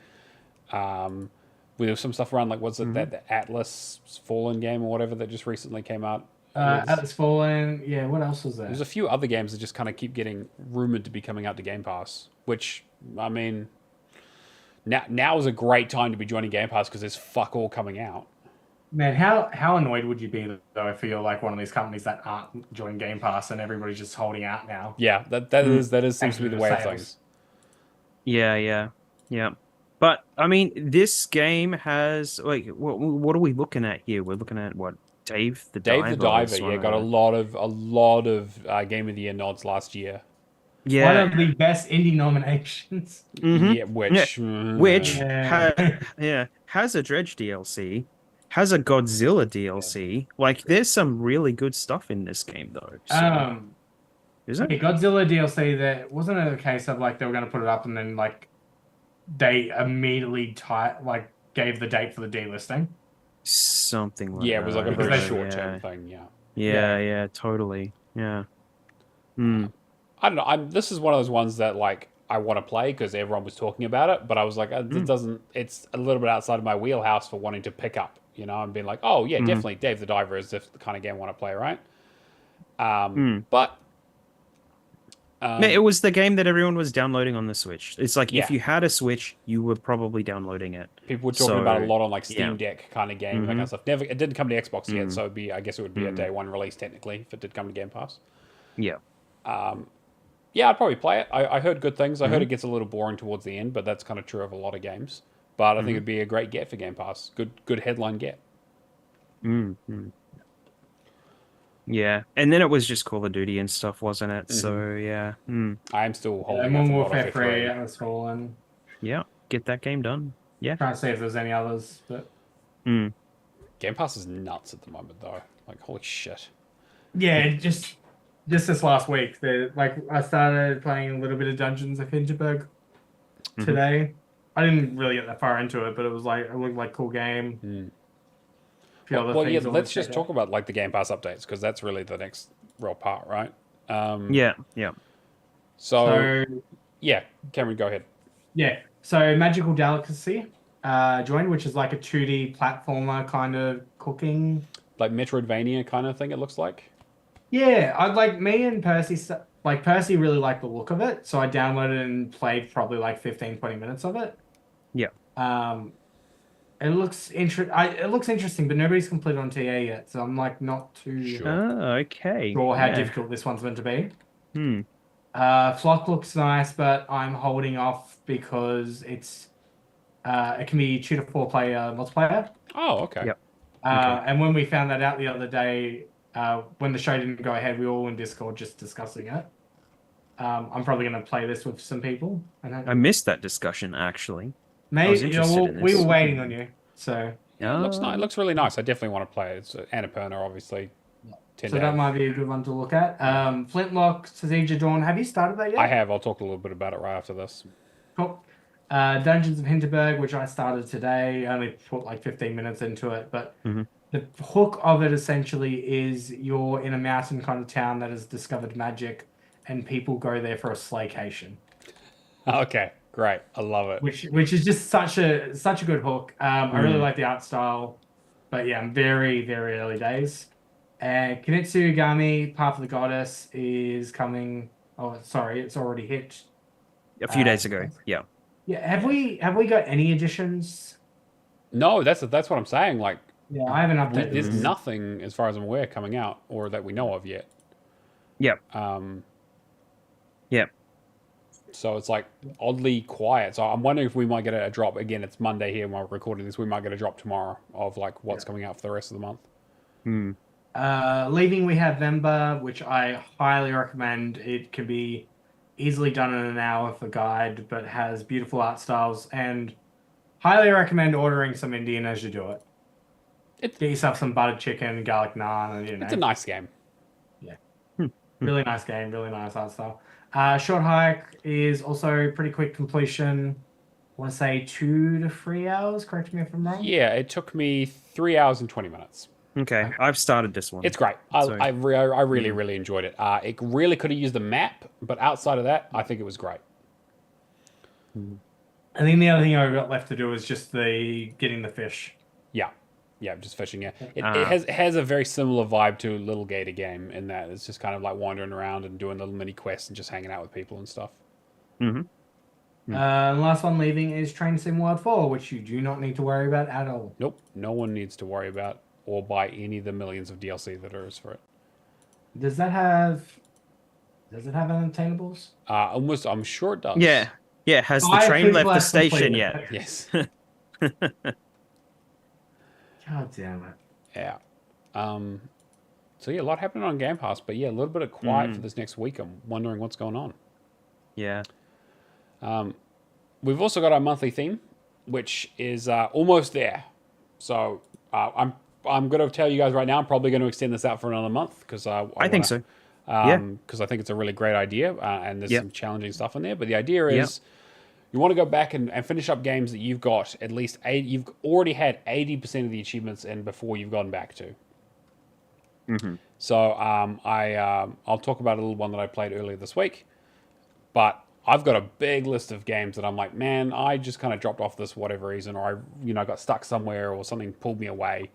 [SPEAKER 1] Um, there was some stuff around like what's it
[SPEAKER 2] hmm.
[SPEAKER 1] that the Atlas Fallen game or whatever that just recently came out. There's
[SPEAKER 3] Atlas Fallen. Yeah, what else was
[SPEAKER 1] there's
[SPEAKER 3] there?
[SPEAKER 1] a few other games that just kind of keep getting rumored to be coming out to Game Pass, which I mean, now is a great time to be joining Game Pass because there's fuck all coming out.
[SPEAKER 3] Man, how annoyed would you be though if you're like one of these companies that aren't joining Game Pass and everybody's just holding out now?
[SPEAKER 1] Yeah, that
[SPEAKER 2] Mm.
[SPEAKER 1] is seems
[SPEAKER 3] Thanks
[SPEAKER 1] to be
[SPEAKER 3] for
[SPEAKER 1] the
[SPEAKER 3] the
[SPEAKER 1] way of
[SPEAKER 3] sales.
[SPEAKER 1] things.
[SPEAKER 2] Yeah, yeah, yeah. But I mean, this game has like what are we looking at here? We're looking at what Dave the
[SPEAKER 1] Dave the
[SPEAKER 2] Diver
[SPEAKER 1] Diver,
[SPEAKER 2] is
[SPEAKER 1] yeah,
[SPEAKER 2] one of
[SPEAKER 1] got a
[SPEAKER 2] the
[SPEAKER 1] lot of Game of the Year nods last year.
[SPEAKER 3] One
[SPEAKER 2] yeah.
[SPEAKER 3] of the best indie nominations.
[SPEAKER 2] Mm-hmm.
[SPEAKER 1] Yeah,
[SPEAKER 2] Yeah.
[SPEAKER 1] which
[SPEAKER 2] Which
[SPEAKER 3] Yeah.
[SPEAKER 2] has a Dredge DLC, has a Godzilla
[SPEAKER 3] Yeah.
[SPEAKER 2] DLC. Like, there's some really good stuff in this game though. So
[SPEAKER 3] Um,
[SPEAKER 2] is
[SPEAKER 3] yeah,
[SPEAKER 2] it
[SPEAKER 3] Godzilla DLC, that wasn't it a case of like they were going to put it up and then like they immediately like gave the date for the delisting
[SPEAKER 2] something like
[SPEAKER 1] yeah, it was like a
[SPEAKER 3] because
[SPEAKER 2] that?
[SPEAKER 1] very
[SPEAKER 3] they
[SPEAKER 1] short term
[SPEAKER 2] Yeah,
[SPEAKER 1] thing. Yeah,
[SPEAKER 2] yeah,
[SPEAKER 3] yeah.
[SPEAKER 2] yeah. Totally. Yeah. Hmm.
[SPEAKER 1] I don't know. This is one of those ones that like I want to play because everyone was talking about it, but I was like, it
[SPEAKER 2] Mm.
[SPEAKER 1] doesn't. It's a little bit outside of my wheelhouse for wanting to pick up. And being like, oh yeah,
[SPEAKER 2] Mm.
[SPEAKER 1] definitely Dave the Diver is the kind of game I want to play, right?
[SPEAKER 2] Mm.
[SPEAKER 1] But
[SPEAKER 2] Yeah, it
[SPEAKER 1] um,
[SPEAKER 2] was the game that everyone was downloading on the Switch. It's like if
[SPEAKER 1] yeah,
[SPEAKER 2] you had a Switch, you were probably downloading it.
[SPEAKER 1] people were talking about it a
[SPEAKER 2] So
[SPEAKER 1] lot on like
[SPEAKER 2] yeah.
[SPEAKER 1] Steam Deck kind of game, that kind
[SPEAKER 2] Mm-hmm.
[SPEAKER 1] of stuff. Never, it didn't come to Xbox yet,
[SPEAKER 2] Mm.
[SPEAKER 1] so I guess it would be a
[SPEAKER 2] Mm.
[SPEAKER 1] day one release technically if it did come to Game Pass.
[SPEAKER 2] Yeah.
[SPEAKER 1] Yeah, I'd probably play it. I heard good things. I heard
[SPEAKER 2] Mm-hmm.
[SPEAKER 1] it gets a little boring towards the end, but that's kind of true of a lot of games. But I think
[SPEAKER 2] Mm-hmm.
[SPEAKER 1] it'd be a great get for Game Pass. Good headline get.
[SPEAKER 2] Mm-hmm. Yeah. And then it was just Call of Duty and stuff, wasn't it? So yeah. Mm.
[SPEAKER 1] I am still holding out
[SPEAKER 3] Modern
[SPEAKER 1] for Modern
[SPEAKER 3] Warfare
[SPEAKER 1] Warfare
[SPEAKER 3] 3,
[SPEAKER 1] 3.
[SPEAKER 3] Atlas Fallen.
[SPEAKER 2] Yeah. Get that game done. Yeah.
[SPEAKER 3] Trying to see if there's any others, but
[SPEAKER 2] Mm.
[SPEAKER 1] Game Pass is nuts at the moment, though. Like, holy shit.
[SPEAKER 3] yeah, just this last week, like I started playing a little bit of Dungeons of Hinterberg
[SPEAKER 2] Mhm.
[SPEAKER 3] today. I didn't really get that far into it, but it looked like a cool game. A few other
[SPEAKER 1] Well, yeah,
[SPEAKER 3] things I wanted
[SPEAKER 1] let's
[SPEAKER 3] to
[SPEAKER 1] just
[SPEAKER 3] check
[SPEAKER 1] talk
[SPEAKER 3] out.
[SPEAKER 1] about like the Game Pass updates because that's really the next real part, right?
[SPEAKER 2] Yeah. Yeah.
[SPEAKER 1] So
[SPEAKER 3] So
[SPEAKER 1] yeah, Cameron, go ahead.
[SPEAKER 3] yeah, so Magical Delicacy joined, which is like a 2D platformer kind of cooking.
[SPEAKER 1] Like Metroidvania kind of thing. It looks like.
[SPEAKER 3] Yeah, I'd like me and like Percy really liked the look of it, so I downloaded and played probably like 15, 20 minutes of it.
[SPEAKER 2] Yeah.
[SPEAKER 3] Um, it looks it looks interesting, but nobody's completed on TA yet, so I'm like not too
[SPEAKER 1] Sure.
[SPEAKER 2] Oh, okay.
[SPEAKER 3] sure how
[SPEAKER 2] Yeah.
[SPEAKER 3] difficult this one's meant to be.
[SPEAKER 2] Hmm.
[SPEAKER 3] Flock looks nice, but I'm holding off because it can be 2 to 4 player multiplayer.
[SPEAKER 1] Oh, okay.
[SPEAKER 2] Yep. Okay.
[SPEAKER 3] And when we found that out the other day, when the show didn't go ahead, we were all in Discord just discussing it. I'm probably going to play this with some people.
[SPEAKER 2] I missed that discussion actually.
[SPEAKER 3] Maybe
[SPEAKER 2] was interested in
[SPEAKER 3] we
[SPEAKER 2] this.
[SPEAKER 3] were waiting on you, so
[SPEAKER 1] Yeah, it looks nice. It
[SPEAKER 2] Oh.
[SPEAKER 1] looks really nice. I definitely want to play it. It's Annapurna, obviously. Tend
[SPEAKER 3] so
[SPEAKER 1] to
[SPEAKER 3] that
[SPEAKER 1] have.
[SPEAKER 3] might be a good one to look at. Flintlock, Siege of Dawn. Have you started that yet?
[SPEAKER 1] I have. I'll talk a little bit about it right after this.
[SPEAKER 3] Cool. Dungeons of Hinterberg, which I started today. I only put like 15 minutes into it, but
[SPEAKER 2] Mhm.
[SPEAKER 3] the hook of it essentially is you're in a mountain kind of town that has discovered magic, and people go there for a slaycation,
[SPEAKER 1] Okay, great. I love it.
[SPEAKER 3] which is just such a good hook. I really like the art style. But yeah, I'm very, very early days. And Kimetsu Yagami, Path of the Goddess, is coming. Oh, sorry, it's already hit.
[SPEAKER 2] A few days ago. Yeah.
[SPEAKER 3] Yeah, have we got any additions?
[SPEAKER 1] No, that's what I'm saying. Like,
[SPEAKER 3] Yeah, I haven't updated
[SPEAKER 1] there's
[SPEAKER 3] this.
[SPEAKER 1] nothing as far as I'm aware coming out or that we know of yet.
[SPEAKER 2] Yep. Yep.
[SPEAKER 1] So it's like oddly quiet. So I'm wondering if we might get a drop. Again, it's Monday here when we're recording this. We might get a drop tomorrow of like what's coming out for the rest of the month.
[SPEAKER 2] Hmm.
[SPEAKER 3] Leaving, we have Vemba, which I highly recommend. It can be easily done in an hour for guide, but has beautiful art styles, and highly recommend ordering some Indian as you do it. Get yourself some buttered chicken, garlic naan, and
[SPEAKER 1] It's a nice game.
[SPEAKER 3] really nice game, really nice art style. Short Hike is also pretty quick completion. I want to say 2 to 3 hours. Correct me if I'm wrong.
[SPEAKER 1] Yeah, it took me 3 hours and 20 minutes.
[SPEAKER 2] Okay, I've started this one.
[SPEAKER 1] It's great. I really enjoyed it. It really could have used the map, but outside of that, I think it was great.
[SPEAKER 3] I think the other thing I've got left to do is just getting the fish.
[SPEAKER 1] Yeah, just fishing. Yeah, it has a very similar vibe to Little Gator game in that it's just kind of like wandering around and doing little mini quests and just hanging out with people and stuff.
[SPEAKER 2] Mm-hmm.
[SPEAKER 3] The last one leaving is Train Sim World 4, which you do not need to worry about at all.
[SPEAKER 1] Nope, no one needs to worry about or buy any of the millions of DLC that there is for it.
[SPEAKER 3] Does it have unattainables?
[SPEAKER 1] Almost, I'm sure it does.
[SPEAKER 2] Yeah. Has the
[SPEAKER 3] 5
[SPEAKER 2] train
[SPEAKER 3] people
[SPEAKER 2] left the
[SPEAKER 3] have
[SPEAKER 2] station
[SPEAKER 3] completed
[SPEAKER 2] yet?
[SPEAKER 1] Yes.
[SPEAKER 3] God damn it.
[SPEAKER 1] Yeah. So yeah, a lot happening on Game Pass, but yeah, a little bit of quiet for this next week. I'm wondering what's going on.
[SPEAKER 2] Yeah.
[SPEAKER 1] We've also got our monthly theme, which is almost there. So I'm going to tell you guys right now, I'm probably going to extend this out for another month because I
[SPEAKER 2] think so.
[SPEAKER 1] Because I think it's a really great idea, and there's some challenging stuff in there. But the idea is you want to go back and finish up games that you've got at least you've already had 80% of the achievements in before you've gone back to.
[SPEAKER 2] Mm-hmm.
[SPEAKER 1] So I'll talk about a little one that I played earlier this week, but I've got a big list of games that I'm like, man, I just kind of dropped off this for whatever reason, or I got stuck somewhere, or something pulled me away.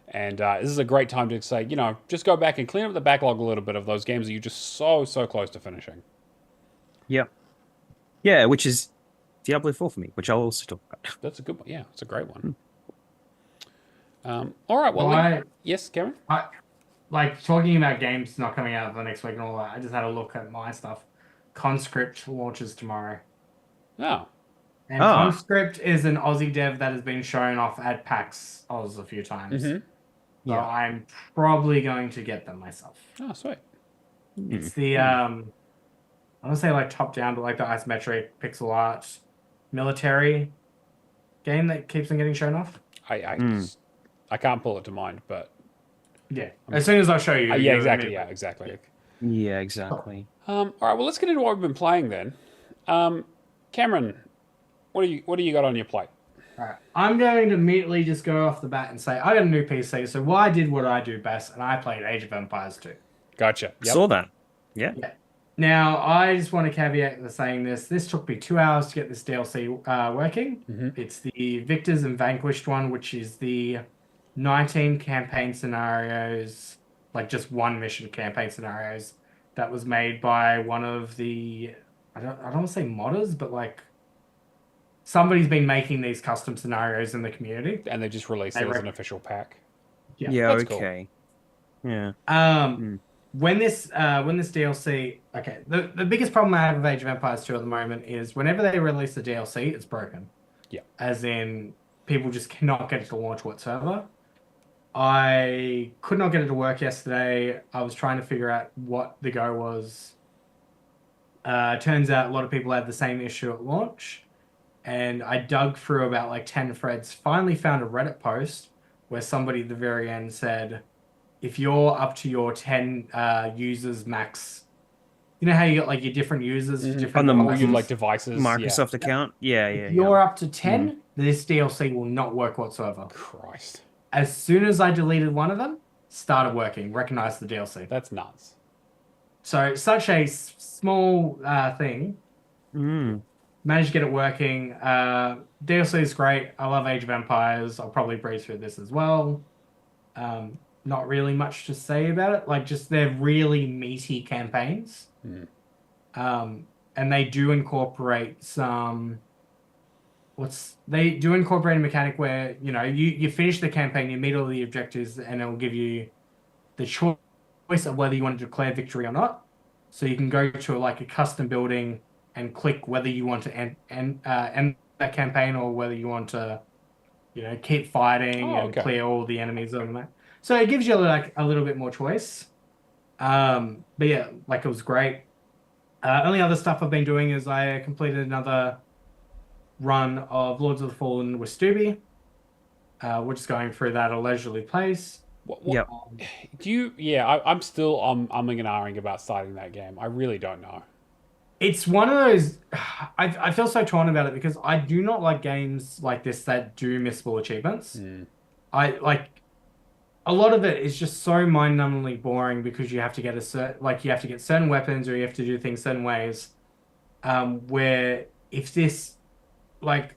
[SPEAKER 1] And this is a great time to say, just go back and clean up the backlog a little bit of those games that you're just so close to finishing.
[SPEAKER 2] Yeah. Yeah, which is Diablo 4 for me, which I'll also talk about.
[SPEAKER 1] That's a good one. Yeah, it's a great one. All right. Well, yes, Karen?
[SPEAKER 3] Like, talking about games not coming out for the next week and all that, I just had a look at my stuff. Conscript launches tomorrow.
[SPEAKER 1] Oh.
[SPEAKER 3] And Conscript is an Aussie dev that has been shown off at PAX Oz a few times.
[SPEAKER 1] Mm-hmm.
[SPEAKER 3] So I'm probably going to get them myself.
[SPEAKER 1] Oh, sweet.
[SPEAKER 3] It's the, I want to say like top down, but like the isometric pixel art military game that keeps on getting shown off.
[SPEAKER 1] I can't pull it to mind, but...
[SPEAKER 3] Yeah, as soon as I show you.
[SPEAKER 1] Yeah, exactly. Yeah, exactly.
[SPEAKER 2] Yeah, exactly.
[SPEAKER 1] All right, well, let's get into what we've been playing then. Cameron, what do you got on your plate?
[SPEAKER 3] All right, I'm going to immediately just go off the bat and say I got a new PC, so I did what I do best, and I played Age of Empires 2.
[SPEAKER 1] Gotcha. Yep.
[SPEAKER 2] Saw that. Yeah.
[SPEAKER 3] Now, I just want to caveat the saying this took me 2 hours to get this DLC working.
[SPEAKER 1] Mm-hmm.
[SPEAKER 3] It's the Victors and Vanquished one, which is the 19 campaign scenarios, like just one mission campaign scenarios, that was made by one of the, I don't want to say modders, but like somebody's been making these custom scenarios in the community.
[SPEAKER 1] And they just released it as an official pack.
[SPEAKER 2] Yeah,
[SPEAKER 1] that's
[SPEAKER 2] okay. Cool.
[SPEAKER 1] Yeah.
[SPEAKER 3] When this DLC, okay, the biggest problem I have with Age of Empires 2 at the moment is whenever they release the DLC, it's broken.
[SPEAKER 1] Yeah.
[SPEAKER 3] As in, people just cannot get it to launch whatsoever. I could not get it to work yesterday. I was trying to figure out what the go was. Turns out a lot of people had the same issue at launch. And I dug through about like 10 threads, finally found a Reddit post where somebody at the very end said, if you're up to your 10 users max, you know how you got like your different users, different
[SPEAKER 2] on the
[SPEAKER 1] like devices,
[SPEAKER 2] Microsoft account. Yeah.
[SPEAKER 3] If you're up to 10, this DLC will not work whatsoever.
[SPEAKER 1] Christ.
[SPEAKER 3] As soon as I deleted one of them, started working, recognized the DLC.
[SPEAKER 1] That's nuts.
[SPEAKER 3] So such a small thing. Managed to get it working. DLC is great. I love Age of Empires. I'll probably breeze through this as well. Not really much to say about it. Like, just they're really meaty campaigns.
[SPEAKER 1] Hmm.
[SPEAKER 3] And they do incorporate some. They do incorporate a mechanic where, you finish the campaign, you meet all the objectives, and it'll give you the choice of whether you want to declare victory or not. So you can go to like a custom building and click whether you want to end that campaign, or whether you want to, keep fighting
[SPEAKER 1] Oh,
[SPEAKER 3] and
[SPEAKER 1] okay.
[SPEAKER 3] clear all the enemies on the map. So it gives you like a little bit more choice. But yeah, like it was great. Only other stuff I've been doing is I completed another run of Lords of the Fallen with Stubby. We're just going through that at a leisurely pace.
[SPEAKER 1] What
[SPEAKER 2] Yep.
[SPEAKER 1] do you? Yeah, I'm still umming and ahhing about starting that game. I really don't know.
[SPEAKER 3] It's one of those. I feel so torn about it because I do not like games like this that do missable achievements.
[SPEAKER 1] Hmm.
[SPEAKER 3] I like a lot of it is just so mind-numbingly boring because you have to get you have to get certain weapons, or you have to do things certain ways. Where if this like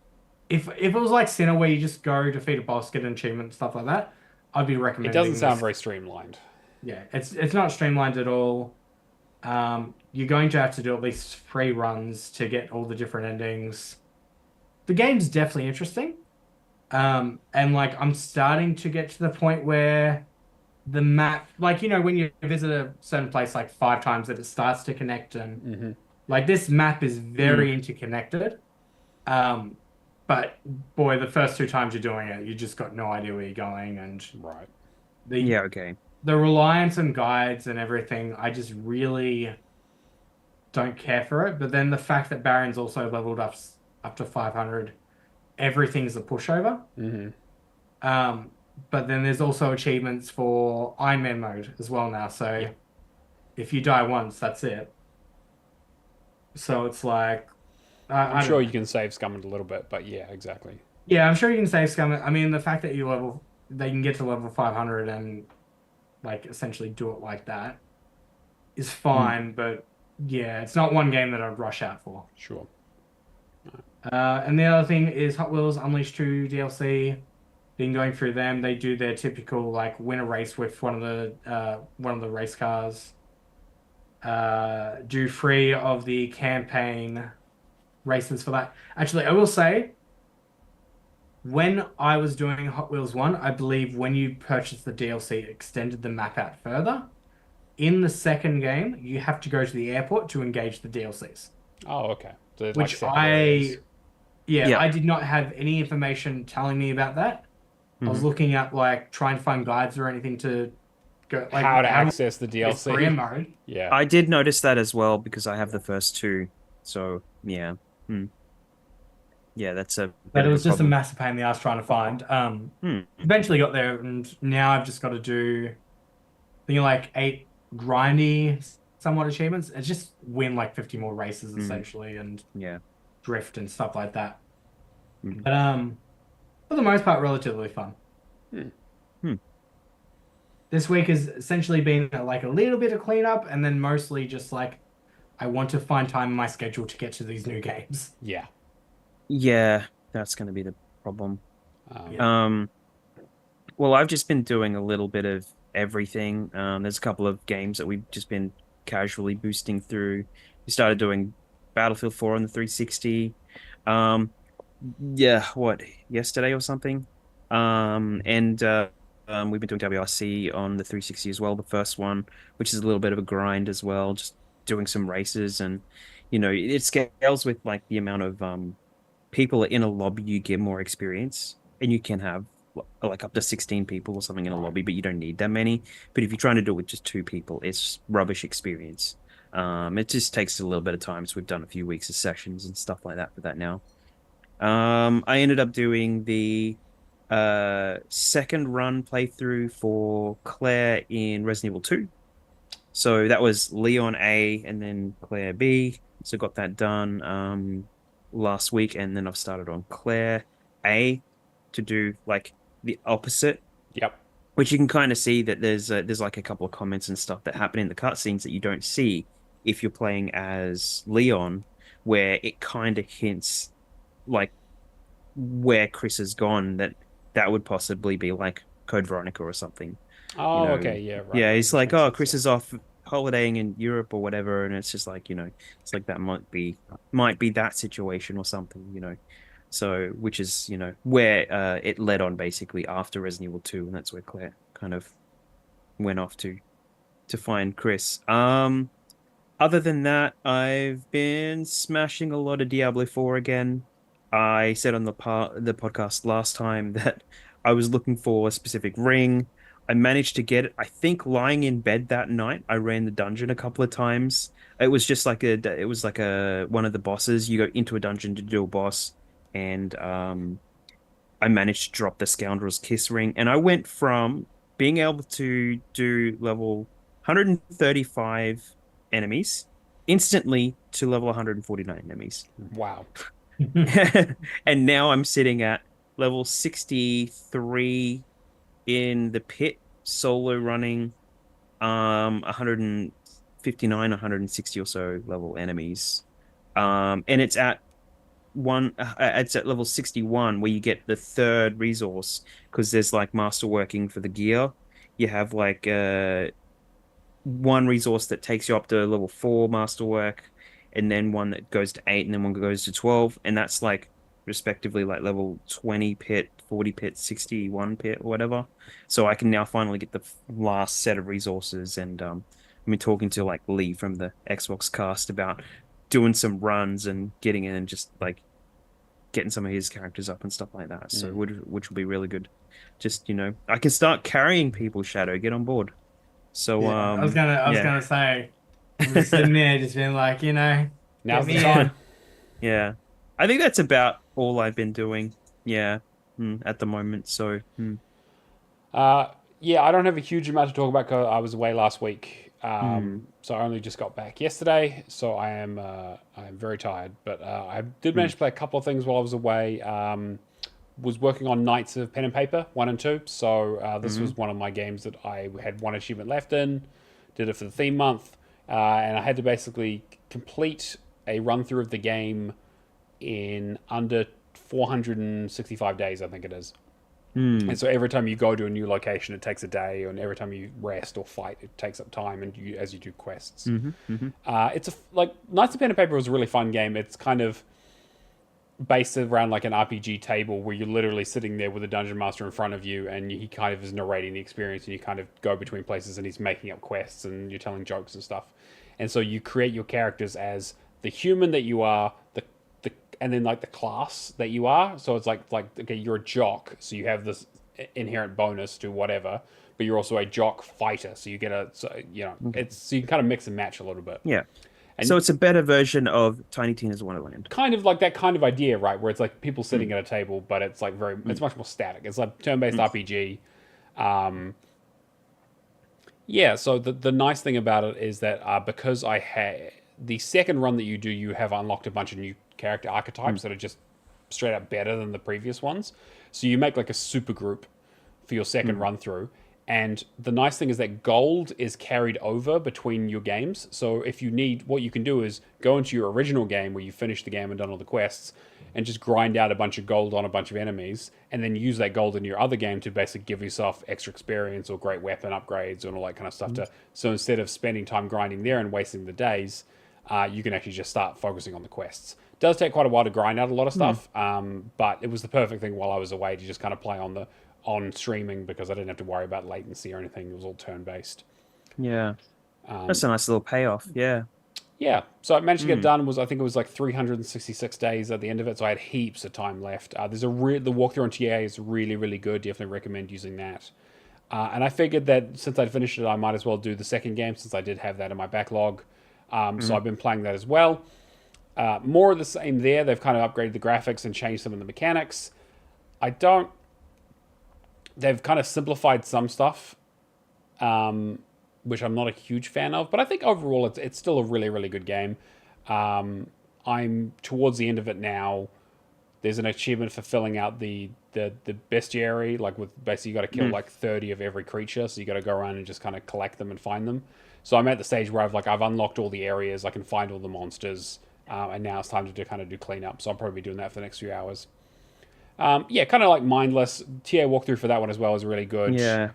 [SPEAKER 3] if it was like Sinner where you just go defeat a boss, get an achievement, stuff like that, I'd be
[SPEAKER 1] It
[SPEAKER 3] recommending
[SPEAKER 1] doesn't sound
[SPEAKER 3] this.
[SPEAKER 1] very streamlined.
[SPEAKER 3] Yeah, it's not streamlined at all. You're going to have to do at least 3 runs to get all the different endings. The game's definitely interesting. And like I'm starting to get to the point where the map, like when you visit a certain place like 5 times, that it starts to connect, and
[SPEAKER 1] Hmm.
[SPEAKER 3] like this map is very interconnected. Um, but boy, the first 2 times you're doing it, you just got no idea where you're going, and
[SPEAKER 1] Right.
[SPEAKER 3] the
[SPEAKER 2] Yeah, okay.
[SPEAKER 3] the reliance on guides and everything, I just really don't care for it. But then the fact that Baron's also leveled up to 500, everything's a pushover.
[SPEAKER 1] Hmm.
[SPEAKER 3] Um, but then there's also achievements for Iron Man mode as well now. So
[SPEAKER 1] Yeah.
[SPEAKER 3] if you die once, that's it. So it's like
[SPEAKER 1] I'm
[SPEAKER 3] I don't
[SPEAKER 1] sure
[SPEAKER 3] know.
[SPEAKER 1] you can save scum it a little bit, but yeah, exactly.
[SPEAKER 3] Yeah, I'm sure you can save scum. I mean, the fact that they can get to level 500 and like essentially do it like that is fine. But yeah, it's not one game that I'd rush out for.
[SPEAKER 1] Sure.
[SPEAKER 3] And the other thing is Hot Wheels Unleashed 2 DLC. Been going through them. They do their typical like win a race with one of the race cars. Do 3 of the campaign races for that. Actually, I will say, when I was doing Hot Wheels 1, I believe when you purchased the DLC, it extended the map out further. In the second game, you have to go to the airport to engage the DLCs,
[SPEAKER 1] Oh, okay. So there's like
[SPEAKER 3] which
[SPEAKER 1] separate areas.
[SPEAKER 3] yeah,
[SPEAKER 2] Yeah.
[SPEAKER 3] I did not have any information telling me about that. I was
[SPEAKER 2] Mhm.
[SPEAKER 3] looking up like trying to find guides or anything to go like
[SPEAKER 1] How to
[SPEAKER 3] how to
[SPEAKER 1] access the
[SPEAKER 3] play career
[SPEAKER 1] DLC.
[SPEAKER 3] mode.
[SPEAKER 1] Yeah.
[SPEAKER 2] I did notice that as well because I have the first 2. So, yeah. Hmm. Yeah, that's a
[SPEAKER 3] But
[SPEAKER 2] bit
[SPEAKER 3] it
[SPEAKER 2] of a
[SPEAKER 3] was just a
[SPEAKER 2] problem.
[SPEAKER 3] massive pain in the ass trying to find.
[SPEAKER 2] Hmm.
[SPEAKER 3] Eventually got there, and now I've just got to do, I think like 8 grindy somewhat achievements. It's just win like 50 more races essentially, and
[SPEAKER 2] Yeah.
[SPEAKER 3] drift and stuff like that.
[SPEAKER 2] Mhm.
[SPEAKER 3] But for the most part, relatively fun.
[SPEAKER 1] Hmm.
[SPEAKER 2] Hmm.
[SPEAKER 3] This week has essentially been like a little bit of cleanup, and then mostly just like I want to find time in my schedule to get to these new games.
[SPEAKER 1] Yeah.
[SPEAKER 2] Yeah, that's going to be the problem.
[SPEAKER 3] Yeah.
[SPEAKER 2] Well, I've just been doing a little bit of everything. There's a couple of games that we've just been casually boosting through. We started doing Battlefield 4 on the 360. Um, yeah, what, yesterday or something? And we've been doing WRC on the 360 as well, the first one, which is a little bit of a grind as well, just doing some races. And, it scales with like the amount of people in a lobby, you get more experience, and you can have like up to 16 people or something in a lobby, but you don't need that many. But if you're trying to do it with just 2 people, it's rubbish experience. It just takes a little bit of time. So we've done a few weeks of sessions and stuff like that for that now. I ended up doing the second run playthrough for Claire in Resident Evil 2. So that was Leon A and then Claire B. So got that done last week, and then I've started on Claire A to do like the opposite,
[SPEAKER 1] Yep.
[SPEAKER 2] which you can kind of see that there's like a couple of comments and stuff that happen in the cutscenes that you don't see if you're playing as Leon, where it kind of hints like where Chris has gone, that would possibly be like Code Veronica or something.
[SPEAKER 1] Oh, okay, yeah, right,
[SPEAKER 2] Yeah,
[SPEAKER 1] right.
[SPEAKER 2] he's
[SPEAKER 1] Which
[SPEAKER 2] like,
[SPEAKER 1] makes
[SPEAKER 2] oh,
[SPEAKER 1] sense.
[SPEAKER 2] Chris
[SPEAKER 1] Yeah.
[SPEAKER 2] is off holidaying in Europe or whatever, and it's just like, it's like that might be that situation or something, So, which is, where it led on basically after Resident Evil 2, and that's where Claire kind of went off to find Chris. Other than that, I've been smashing a lot of Diablo 4 again. I said on the podcast last time that I was looking for a specific ring. I managed to get it. I think lying in bed that night, I ran the dungeon a couple of times. It was like a one of the bosses. You go into a dungeon to do a boss, and I managed to drop the Scoundrel's Kiss ring, and I went from being able to do level 135 enemies instantly to level 149 enemies.
[SPEAKER 1] Wow.
[SPEAKER 2] And now I'm sitting at level 63 in the pit, solo running 159, 160 or so level enemies. And it's at level 61 where you get the third resource because there's like masterworking for the gear. You have like one resource that takes you up to level 4 masterwork, and then one that goes to 8, and then one goes to 12, and that's like respectively like level 20 pit, 40 pit, 61 pit, or whatever. So I can now finally get the last set of resources, and I've been talking to like Lee from the Xbox cast about doing some runs and getting in and just like getting some of his characters up and stuff like that. So which will be really good. Just, I can start carrying people, Shadow, get on board. So
[SPEAKER 3] Yeah, I was
[SPEAKER 2] yeah.
[SPEAKER 3] gonna say, I'm just sitting there, just being like,
[SPEAKER 1] Now's
[SPEAKER 3] get
[SPEAKER 1] the
[SPEAKER 3] me
[SPEAKER 1] time.
[SPEAKER 3] in.
[SPEAKER 2] Yeah. I think that's about all I've been doing. Yeah. At the moment. So
[SPEAKER 1] Uh, yeah, I don't have a huge amount to talk about because I was away last week.
[SPEAKER 2] hmm.
[SPEAKER 1] So I only just got back yesterday, so I am very tired. But I did manage to play a couple of things while I was away. Was working on Knights of Pen and Paper 1 and 2. So this
[SPEAKER 2] Hmm.
[SPEAKER 1] was one of my games that I had one achievement left in. Did it for the theme month, and I had to basically complete a run through of the game in under 465 days, I think it is.
[SPEAKER 2] Hmm.
[SPEAKER 1] And so every time you go to a new location, it takes a day, and every time you rest or fight, it takes up time, and as you do quests.
[SPEAKER 2] Hmm. Hmm.
[SPEAKER 1] It's like Knights of Pen and Paper was a really fun game. It's kind of based around like an RPG table where you're literally sitting there with a dungeon master in front of you, and he kind of is narrating the experience, and you kind of go between places, and he's making up quests, and you're telling jokes and stuff. And so you create your characters as the human that you are, and then like the class that you are. So it's like okay, you're a jock, so you have this inherent bonus to whatever, but you're also a jock fighter, so you get
[SPEAKER 2] Okay.
[SPEAKER 1] it's so you can kind of mix and match a little bit.
[SPEAKER 2] Yeah. So
[SPEAKER 1] And
[SPEAKER 2] it's a better version of Tiny Tina's Wonderland.
[SPEAKER 1] kind of like that kind of idea, right? Where it's like people
[SPEAKER 2] Mm,
[SPEAKER 1] sitting at a table, but it's like it's
[SPEAKER 2] mm,
[SPEAKER 1] much more static. It's like turn-based
[SPEAKER 2] mm,
[SPEAKER 1] RPG. Um, yeah. So the nice thing about it is that because I had the second run that you do, you have unlocked a bunch of new character
[SPEAKER 2] mm,
[SPEAKER 1] archetypes that are just straight up better than the previous ones. So you make like a super group for your second
[SPEAKER 2] mm,
[SPEAKER 1] run through. And the nice thing is that gold is carried over between your games. So if you need, what you can do is go into your original game where you finished the game and done all the quests and just grind out a bunch of gold on a bunch of enemies and then use that gold in your other game to basically give yourself extra experience or great weapon upgrades and all that kind of stuff.
[SPEAKER 2] mm.
[SPEAKER 1] So instead of spending time grinding there and wasting the days, you can actually just start focusing on the quests. It does take quite a while to grind out a lot of
[SPEAKER 2] Mm.
[SPEAKER 1] stuff, but it was the perfect thing while I was away to just kind of play on streaming because I didn't have to worry about latency or anything. It was all turn based.
[SPEAKER 2] Yeah. That's
[SPEAKER 1] Um,
[SPEAKER 2] a nice little payoff. Yeah.
[SPEAKER 1] yeah, so I managed to get
[SPEAKER 2] Mm,
[SPEAKER 1] done. Was I think it was like 366 days at the end of it, so I had heaps of time left. There's the walkthrough on TA is really good. Definitely recommend using that. And I figured that since I'd finished it, I might as well do the second game since I did have that in my backlog. So
[SPEAKER 2] mm,
[SPEAKER 1] I've been playing that as well. More of the same there. They've kind of upgraded the graphics and changed some of the mechanics. I don't. They've kind of simplified some stuff, which I'm not a huge fan of. But I think overall, it's still a really good game. I'm towards the end of it now. There's an achievement for filling out the bestiary, like with basically you got to kill
[SPEAKER 2] mm.
[SPEAKER 1] like 30 of every creature, so you got to go around and just kind of collect them and find them. So I'm at the stage where I've unlocked all the areas, I can find all the monsters, and now it's time to kind of do cleanup. So I'll probably be doing that for the next few hours. Yeah, kind of like mindless. TA walkthrough for that one as well is really good.
[SPEAKER 2] Yeah.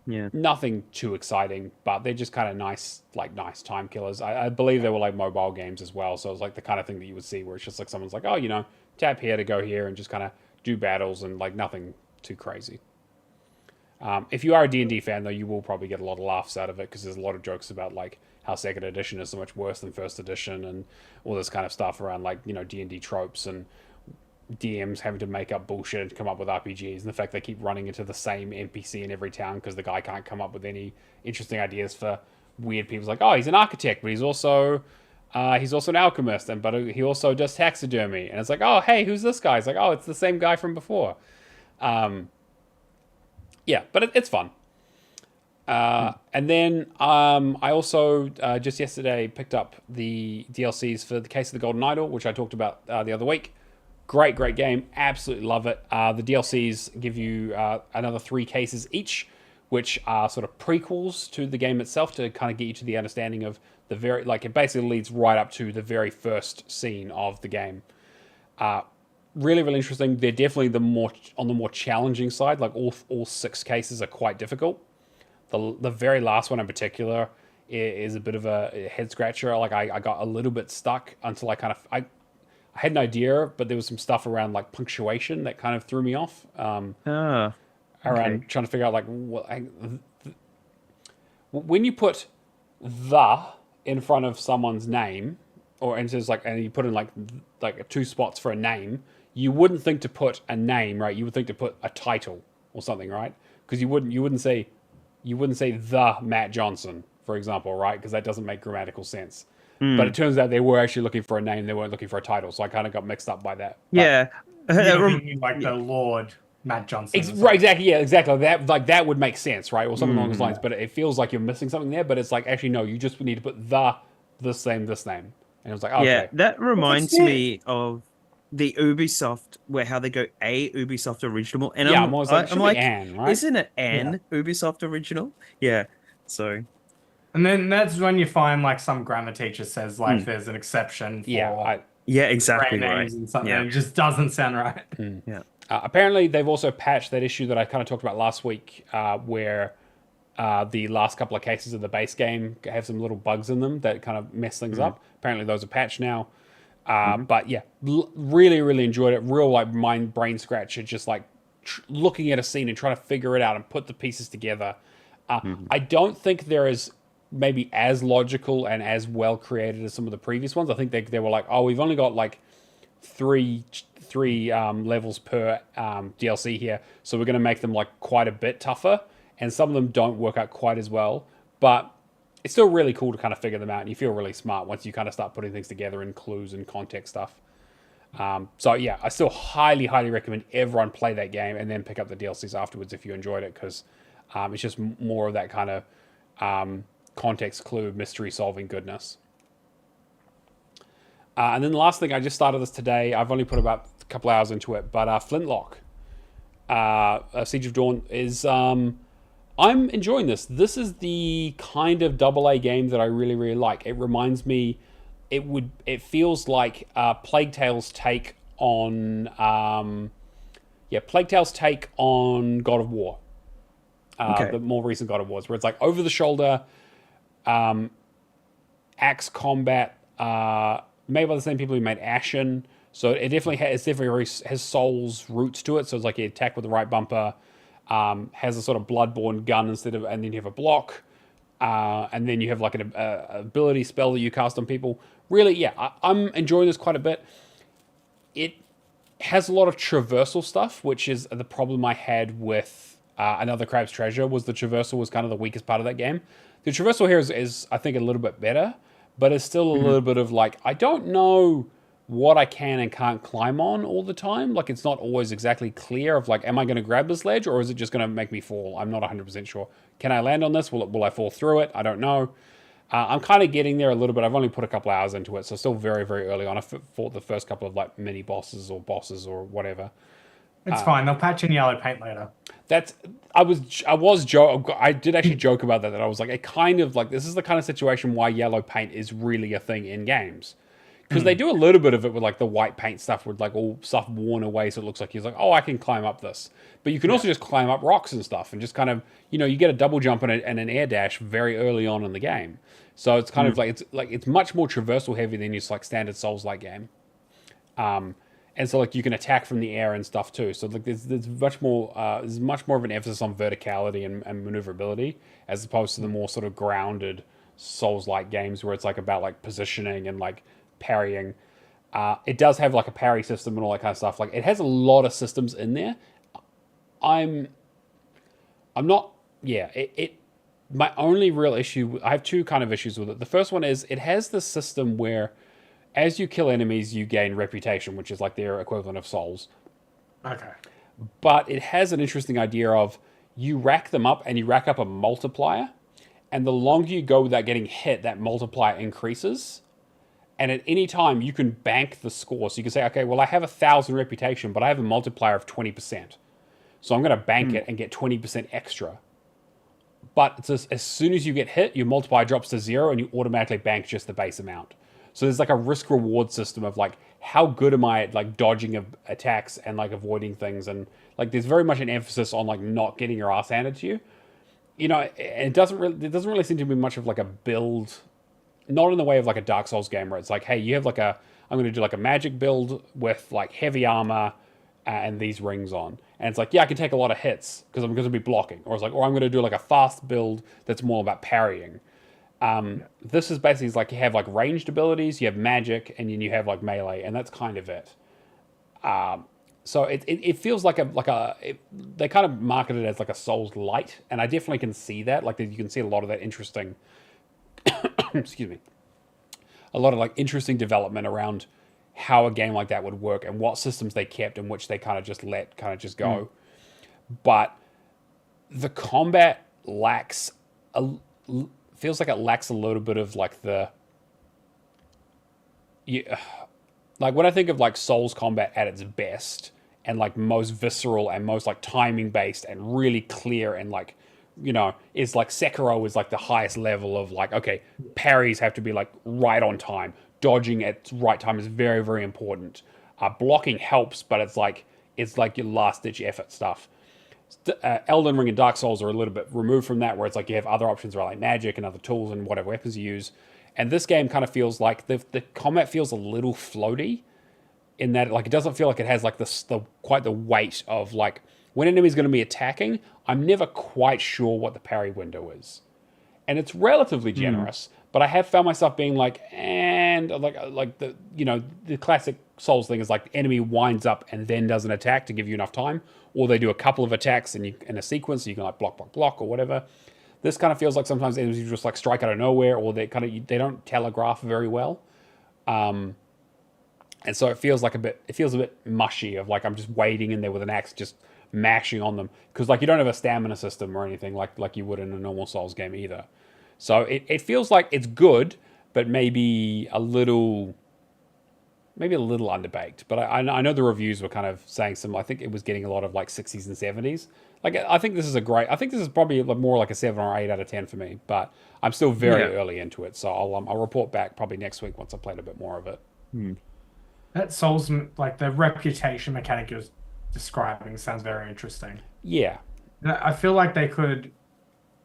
[SPEAKER 2] Yeah.
[SPEAKER 1] Nothing too exciting, but they're just kind of nice, like nice time killers. I believe they were like mobile games as well, so it's like the kind of thing that you would see where it's just like someone's like, oh, tap here to go here and just kind of do battles and like nothing too crazy. If you are a D&D fan, though, you will probably get a lot of laughs out of it because there's a lot of jokes about like how second edition is so much worse than first edition and all this kind of stuff around like D&D tropes and DMs having to make up bullshit and come up with RPGs, and the fact they keep running into the same NPC in every town because the guy can't come up with any interesting ideas for weird people. Like, oh, he's an architect, but he's also an alchemist, but he also does taxidermy. And it's like, oh, hey, who's this guy? It's like, oh, it's the same guy from before. Yeah, but it's fun. And then I also just yesterday picked up the DLCs for The Case of the Golden Idol, which I talked about the other week. Great game. Absolutely love it. The DLCs give you another 3 cases each, which are sort of prequels to the game itself to kind of get you to the understanding of the very, like, it basically leads right up to the very first scene of the game. Really, really interesting. They're definitely on the more challenging side. Like all 6 cases are quite difficult. The very last one in particular is a bit of a head scratcher. Like I got a little bit stuck until I had an idea, but there was some stuff around like punctuation that kind of threw me off. Around trying to figure out like when you put the in front of someone's name, and you put in like 2 spots for a name, you wouldn't think to put a name, right? You would think to put a title or something, right? Because you wouldn't say the Matt Johnson, for example, right? Because that doesn't make grammatical sense. But it turns out they were actually looking for a name. They weren't looking for a title. So I kind of got mixed up by that.
[SPEAKER 3] Yeah. Like the Lord Matt Johnson.
[SPEAKER 1] Right, exactly. Yeah, exactly. That would make sense, right? Or something along those lines. But it feels like you're missing something there. But it's like, actually, no, you just need to put this name. And it was like, okay.
[SPEAKER 2] Yeah, that reminds me of the Ubisoft, how they go a Ubisoft original. And
[SPEAKER 1] I'm like, Anne, right?
[SPEAKER 2] Isn't it an Ubisoft original? Yeah, so...
[SPEAKER 3] And then that's when you find like some grammar teacher says like there's an exception for
[SPEAKER 2] exactly
[SPEAKER 3] names and something. It just doesn't sound right.
[SPEAKER 2] Yeah.
[SPEAKER 1] Apparently, they've also patched that issue that I kind of talked about last week, where the last couple of cases of the base game have some little bugs in them that kind of mess things up. Apparently, those are patched now. But yeah, really, really enjoyed it. Real like brain scratcher, just like looking at a scene and trying to figure it out and put the pieces together. I don't think there is maybe as logical and as well created as some of the previous ones. I think they were like, oh, we've only got like three levels per DLC here, so we're going to make them like quite a bit tougher, and some of them don't work out quite as well, but it's still really cool to kind of figure them out, and you feel really smart once you kind of start putting things together in clues and context stuff. So yeah, I still highly recommend everyone play that game and then pick up the DLCs afterwards if you enjoyed it, because it's just more of that kind of context clue mystery solving goodness. And then the last thing, I just started this today. I've only put about a couple hours into it, but Flintlock, Siege of Dawn is... I'm enjoying this. This is the kind of AA game that I really, really like. It reminds me... It feels like Plague Tale's take on... Plague Tale's take on God of War. The more recent God of Wars, where it's like over-the-shoulder... axe combat, made by the same people who made Ashen, so it definitely has Souls roots to it. So it's like you attack with the right bumper, has a sort of bloodborne gun and then you have a block, and then you have like an ability spell that you cast on people. Really, yeah, I'm enjoying this quite a bit. It has a lot of traversal stuff, which is the problem I had with Another Crab's Treasure. Was the traversal was kind of the weakest part of that game. The traversal here is I think, a little bit better, but it's still a little bit of like, I don't know what I can and can't climb on all the time. Like, it's not always exactly clear of like, am I going to grab this ledge or is it just going to make me fall? I'm not 100% sure. Can I land on this? Will I fall through it? I don't know. I'm kind of getting there a little bit. I've only put a couple hours into it, so still very, very early on. I fought the first couple of like mini bosses or whatever.
[SPEAKER 3] It's fine. They'll patch in yellow paint later.
[SPEAKER 1] I did actually joke about that I was like, it kind of like, this is the kind of situation why yellow paint is really a thing in games, because they do a little bit of it with like the white paint stuff with like all stuff worn away, so it looks like he's like, oh, I can climb up this. But you can also just climb up rocks and stuff, and just kind of, you get a double jump and an air dash very early on in the game. So it's kind of like it's much more traversal heavy than your like standard Souls-like game. And so like you can attack from the air and stuff too. So like there's much more of an emphasis on verticality and maneuverability as opposed to the more sort of grounded Souls-like games where it's like about like positioning and like parrying. It does have like a parry system and all that kind of stuff. Like it has a lot of systems in there. I'm not. Yeah. My only real issue. I have two kind of issues with it. The first one is it has this system where, as you kill enemies, you gain reputation, which is like their equivalent of souls.
[SPEAKER 3] Okay.
[SPEAKER 1] But it has an interesting idea of you rack them up and you rack up a multiplier, and the longer you go without getting hit, that multiplier increases. And at any time, you can bank the score. So you can say, okay, well, I have 1,000 reputation, but I have a multiplier of 20%. So I'm going to bank it and get 20% extra. But it's as soon as you get hit, your multiplier drops to 0 and you automatically bank just the base amount. So there's like a risk reward system of like, how good am I at like dodging attacks and like avoiding things, and like there's very much an emphasis on like not getting your ass handed to you. And it doesn't really seem to be much of like a build, not in the way of like a Dark Souls game where it's like, hey, you have like I'm going to do like a magic build with like heavy armor and these rings on, and it's like, yeah, I can take a lot of hits because I'm going to be blocking, or I'm going to do like a fast build that's more about parrying. This is basically like you have like ranged abilities, you have magic, and then you have like melee, and that's kind of it. So it feels like they kind of market it as like a Souls light, and I definitely can see that. Like you can see a lot of that interesting, excuse me, a lot of like interesting development around how a game like that would work and what systems they kept and which they kind of just let go. But the combat feels like it lacks a little bit of like like when I think of like Souls combat at its best and like most visceral and most like timing based and really clear and like, is like Sekiro is like the highest level of like, okay, parries have to be like right on time. Dodging at right time is very, very important. Blocking helps, but it's like your last ditch effort stuff. Elden Ring and Dark Souls are a little bit removed from that, where it's like you have other options around like magic and other tools and whatever weapons you use. And this game kind of feels like the combat feels a little floaty in that like it doesn't feel like it has like quite the weight of like when an enemy's going to be attacking, I'm never quite sure what the parry window is. And it's relatively generous, but I have found myself being like, and like the classic Souls thing is like the enemy winds up and then does an attack to give you enough time, or they do a couple of attacks in a sequence, so you can like block or whatever. This kind of feels like sometimes enemies just like strike out of nowhere, or they don't telegraph very well, and so it feels a bit mushy of like I'm just waiting in there with an axe just mashing on them, because like you don't have a stamina system or anything like you would in a normal Souls game either. So it feels like it's good, but maybe a little underbaked. But I know the reviews were kind of saying I think it was getting a lot of like 60s and 70s. Like I think this is probably more like a 7 or 8 out of 10 for me. But I'm still very early into it, so I'll report back probably next week once I played a bit more of it.
[SPEAKER 3] That Souls, like the reputation mechanic you're describing, sounds very interesting.
[SPEAKER 1] Yeah,
[SPEAKER 3] I feel like they could.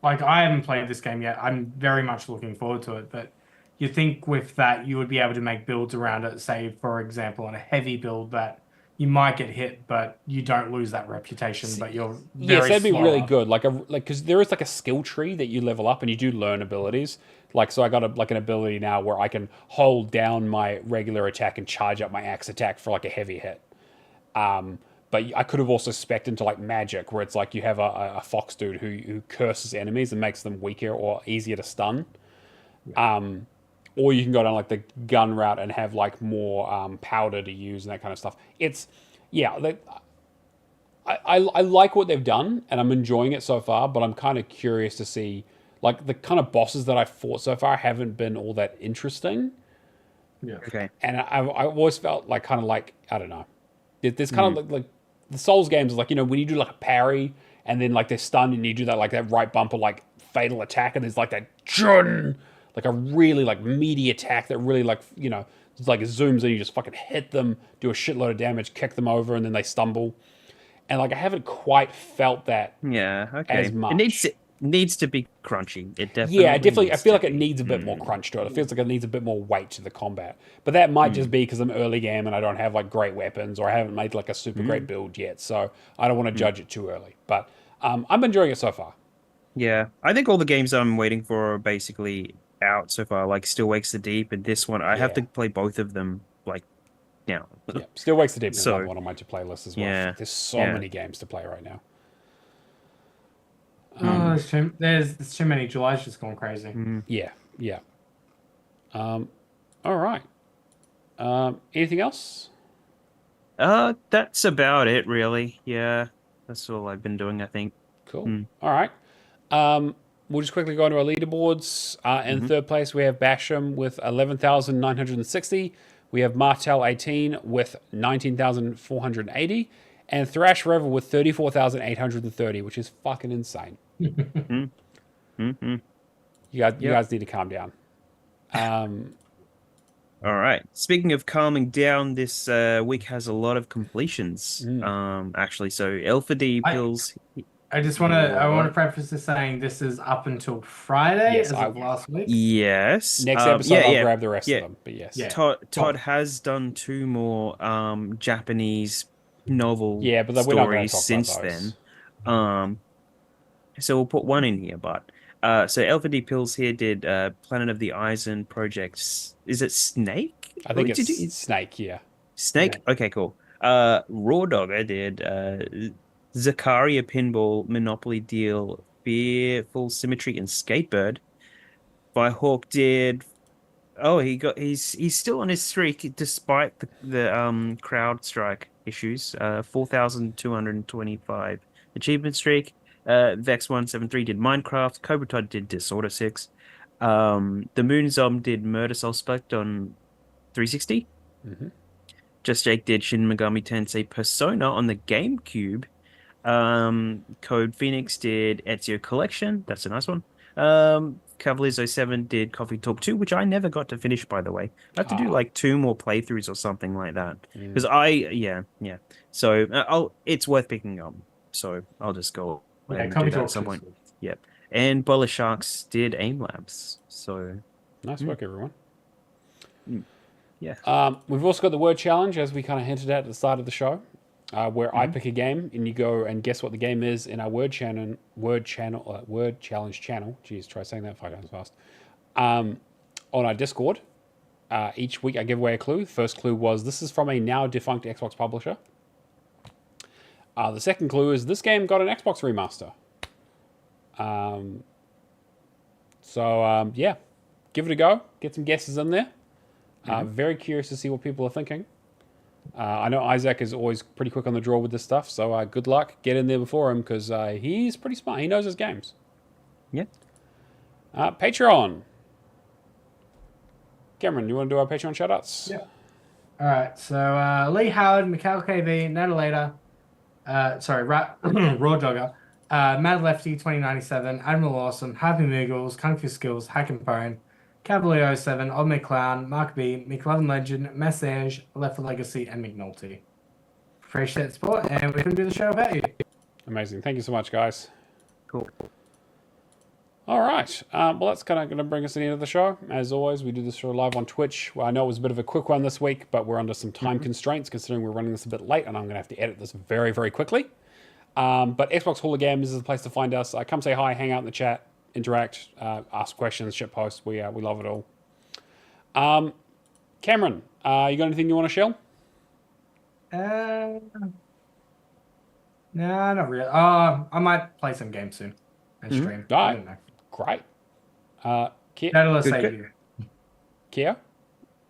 [SPEAKER 3] Like, I haven't played this game yet. I'm very much looking forward to it. But you think with that, you would be able to make builds around it. Say, for example, in a heavy build that you might get hit, but you don't lose that reputation. But you're very
[SPEAKER 1] that'd be really
[SPEAKER 3] slower.
[SPEAKER 1] good. Like because there is like a skill tree that you level up and you do learn abilities. Like, so I got an ability now where I can hold down my regular attack and charge up my axe attack for like a heavy hit. But I could have also spec'd into like magic, where it's like you have a fox dude who curses enemies and makes them weaker or easier to stun. Or you can go down like the gun route and have like more powder to use and that kind of stuff. I like what they've done and I'm enjoying it so far, but I'm kind of curious to see like the kind of bosses that I've fought so far haven't been all that interesting.
[SPEAKER 2] Yeah. Okay.
[SPEAKER 1] And I've always felt like kind of like, I don't know. There's kind of like the Souls games is like, when you do like a parry and then like they're stunned and you do that right bumper like fatal attack and there's like that like a really like meaty attack that really like It's like it zooms in, you just fucking hit them, do a shitload of damage, kick them over, and then they stumble. And like I haven't quite felt that
[SPEAKER 2] Yeah, okay.
[SPEAKER 1] as much.
[SPEAKER 2] It needs to be crunchy. It definitely
[SPEAKER 1] Yeah, definitely. I
[SPEAKER 2] needs
[SPEAKER 1] feel
[SPEAKER 2] to
[SPEAKER 1] like it
[SPEAKER 2] be.
[SPEAKER 1] needs a bit more crunch to it. It feels like it needs a bit more weight to the combat. But that might just be because I'm early game and I don't have like great weapons or I haven't made like a super great build yet. So I don't want to judge it too early. But I'm enjoying it so far.
[SPEAKER 2] Yeah, I think all the games I'm waiting for are basically out so far. Like Still Wakes the Deep and this one. I have
[SPEAKER 1] Yeah.
[SPEAKER 2] to play both of them like now.
[SPEAKER 1] Yeah, Still Wakes the Deep is
[SPEAKER 2] So,
[SPEAKER 1] another one on my playlist as well.
[SPEAKER 2] yeah,
[SPEAKER 1] There's so
[SPEAKER 2] yeah.
[SPEAKER 1] many games to play right now.
[SPEAKER 3] Oh, there's too many. July's just gone crazy.
[SPEAKER 1] Yeah, yeah. All right. Anything else?
[SPEAKER 2] That's about it, really. Yeah, that's all I've been doing, I think.
[SPEAKER 1] Cool. All right. We'll just quickly go into our leaderboards. In third place, we have Basham with 11,960. We have Martel 18 with 19,480. And Thrash Revel with 34,830, which is fucking insane.
[SPEAKER 2] Mm-hmm.
[SPEAKER 1] You guys need to calm down.
[SPEAKER 2] All right. Speaking of calming down, this week has a lot of completions. Actually, so Alpha D pills.
[SPEAKER 3] I want to preface this saying this is up until Friday
[SPEAKER 1] Yes,
[SPEAKER 3] as of last week.
[SPEAKER 2] Yes.
[SPEAKER 1] Next episode, I'll grab the rest of them. But yes.
[SPEAKER 3] Yeah.
[SPEAKER 2] Todd has done 2 more Japanese novel
[SPEAKER 1] Yeah, but we're not going to
[SPEAKER 2] stories
[SPEAKER 1] talk
[SPEAKER 2] since
[SPEAKER 1] about those.
[SPEAKER 2] then. So we'll put one in here, but so Alpha D Pills here did Planet of the Eisen projects. Is it Snake?
[SPEAKER 1] I think
[SPEAKER 2] Or did you-
[SPEAKER 1] it's Snake, yeah.
[SPEAKER 2] Snake?
[SPEAKER 3] Yeah.
[SPEAKER 2] Okay, cool. Raw Dogger did Zakaria Pinball, Monopoly Deal, Fearful Symmetry, and Skatebird. By Hawk did. Oh, he's still on his streak despite the crowd strike issues. 4,225 achievement streak. Vex173 did Minecraft. Cobra Todd did Disorder 6. The Moon Zom did Murder Suspect on 360. Just Jake did Shin Megami Tensei Persona on the GameCube. Code Phoenix did Ezio Collection. That's a nice one. Cavaliers07 did Coffee Talk 2, which I never got to finish, by the way. I have to do like 2 more playthroughs or something like that. Because yeah. So it's worth picking up. So I'll just go and do that at some point. Yep. And Bola Sharks did Aim Labs. So
[SPEAKER 1] nice work, everyone.
[SPEAKER 2] Yeah.
[SPEAKER 1] We've also got the word challenge, as we kind of hinted at the start of the show, where I pick a game and you go and guess what the game is in our word challenge channel. Jeez, try saying that 5 times fast. On our Discord, each week I give away a clue. First clue was this is from a now defunct Xbox publisher. The second clue is this game got an Xbox remaster. Yeah, give it a go. Get some guesses in there. Very curious to see what people are thinking. I know Isaac is always pretty quick on the draw with this stuff, so good luck. Get in there before him because he's pretty smart. He knows his games.
[SPEAKER 2] Yeah.
[SPEAKER 1] Patreon. Cameron, you want to do our Patreon shoutouts?
[SPEAKER 3] Yeah. All right. So Lee Howard, Mikhail KV, Natalator, Raw Dogger, Mad Lefty 2097, Admiral Awesome, Happy Moogles, Kung Fu Skills, Hack and Bone, Cavalier 07, Odd McClown, Mark B, McLovin Legend, Message, Left for Legacy, and McNulty. Appreciate the support, and we can do the show about you.
[SPEAKER 1] Amazing. Thank you so much, guys.
[SPEAKER 2] Cool.
[SPEAKER 1] All right. Well, that's kind of going to bring us to the end of the show. As always, we do this show live on Twitch. Well, I know it was a bit of a quick one this week, but we're under some time constraints considering we're running this a bit late, and I'm going to have to edit this very, very quickly. But Xbox Hall of Games is the place to find us. Come say hi, hang out in the chat, interact, ask questions, ship posts. We love it all. Cameron, you got anything you want to share?
[SPEAKER 3] No, not really. I might play some games soon and stream.
[SPEAKER 1] All right.
[SPEAKER 3] I don't know.
[SPEAKER 1] Great.
[SPEAKER 3] Shadowless Edge.
[SPEAKER 1] Kia?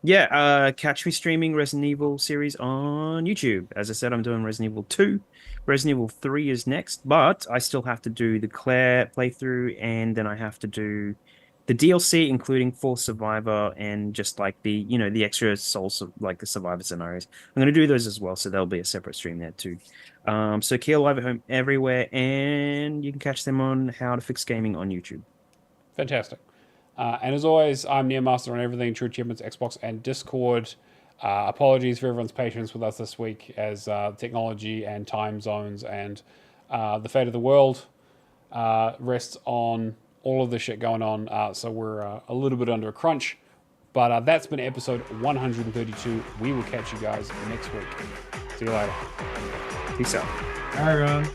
[SPEAKER 2] Yeah, catch me streaming Resident Evil series on YouTube. As I said, I'm doing Resident Evil 2. Resident Evil 3 is next, but I still have to do the Claire playthrough, and then I have to do the DLC, including Full Survivor and just like the extra souls, like the Survivor scenarios. I'm going to do those as well, so there'll be a separate stream there too. So Kia Live at Home everywhere, and you can catch them on How to Fix Gaming on YouTube.
[SPEAKER 1] Fantastic. And as always, I'm Neomaster on everything, True Achievements, Xbox, and Discord. Apologies for everyone's patience with us this week as technology and time zones and the fate of the world rests on all of the shit going on. So we're a little bit under a crunch. But that's been episode 132. We will catch you guys next week. See you later.
[SPEAKER 2] Peace out.
[SPEAKER 3] Bye, everyone.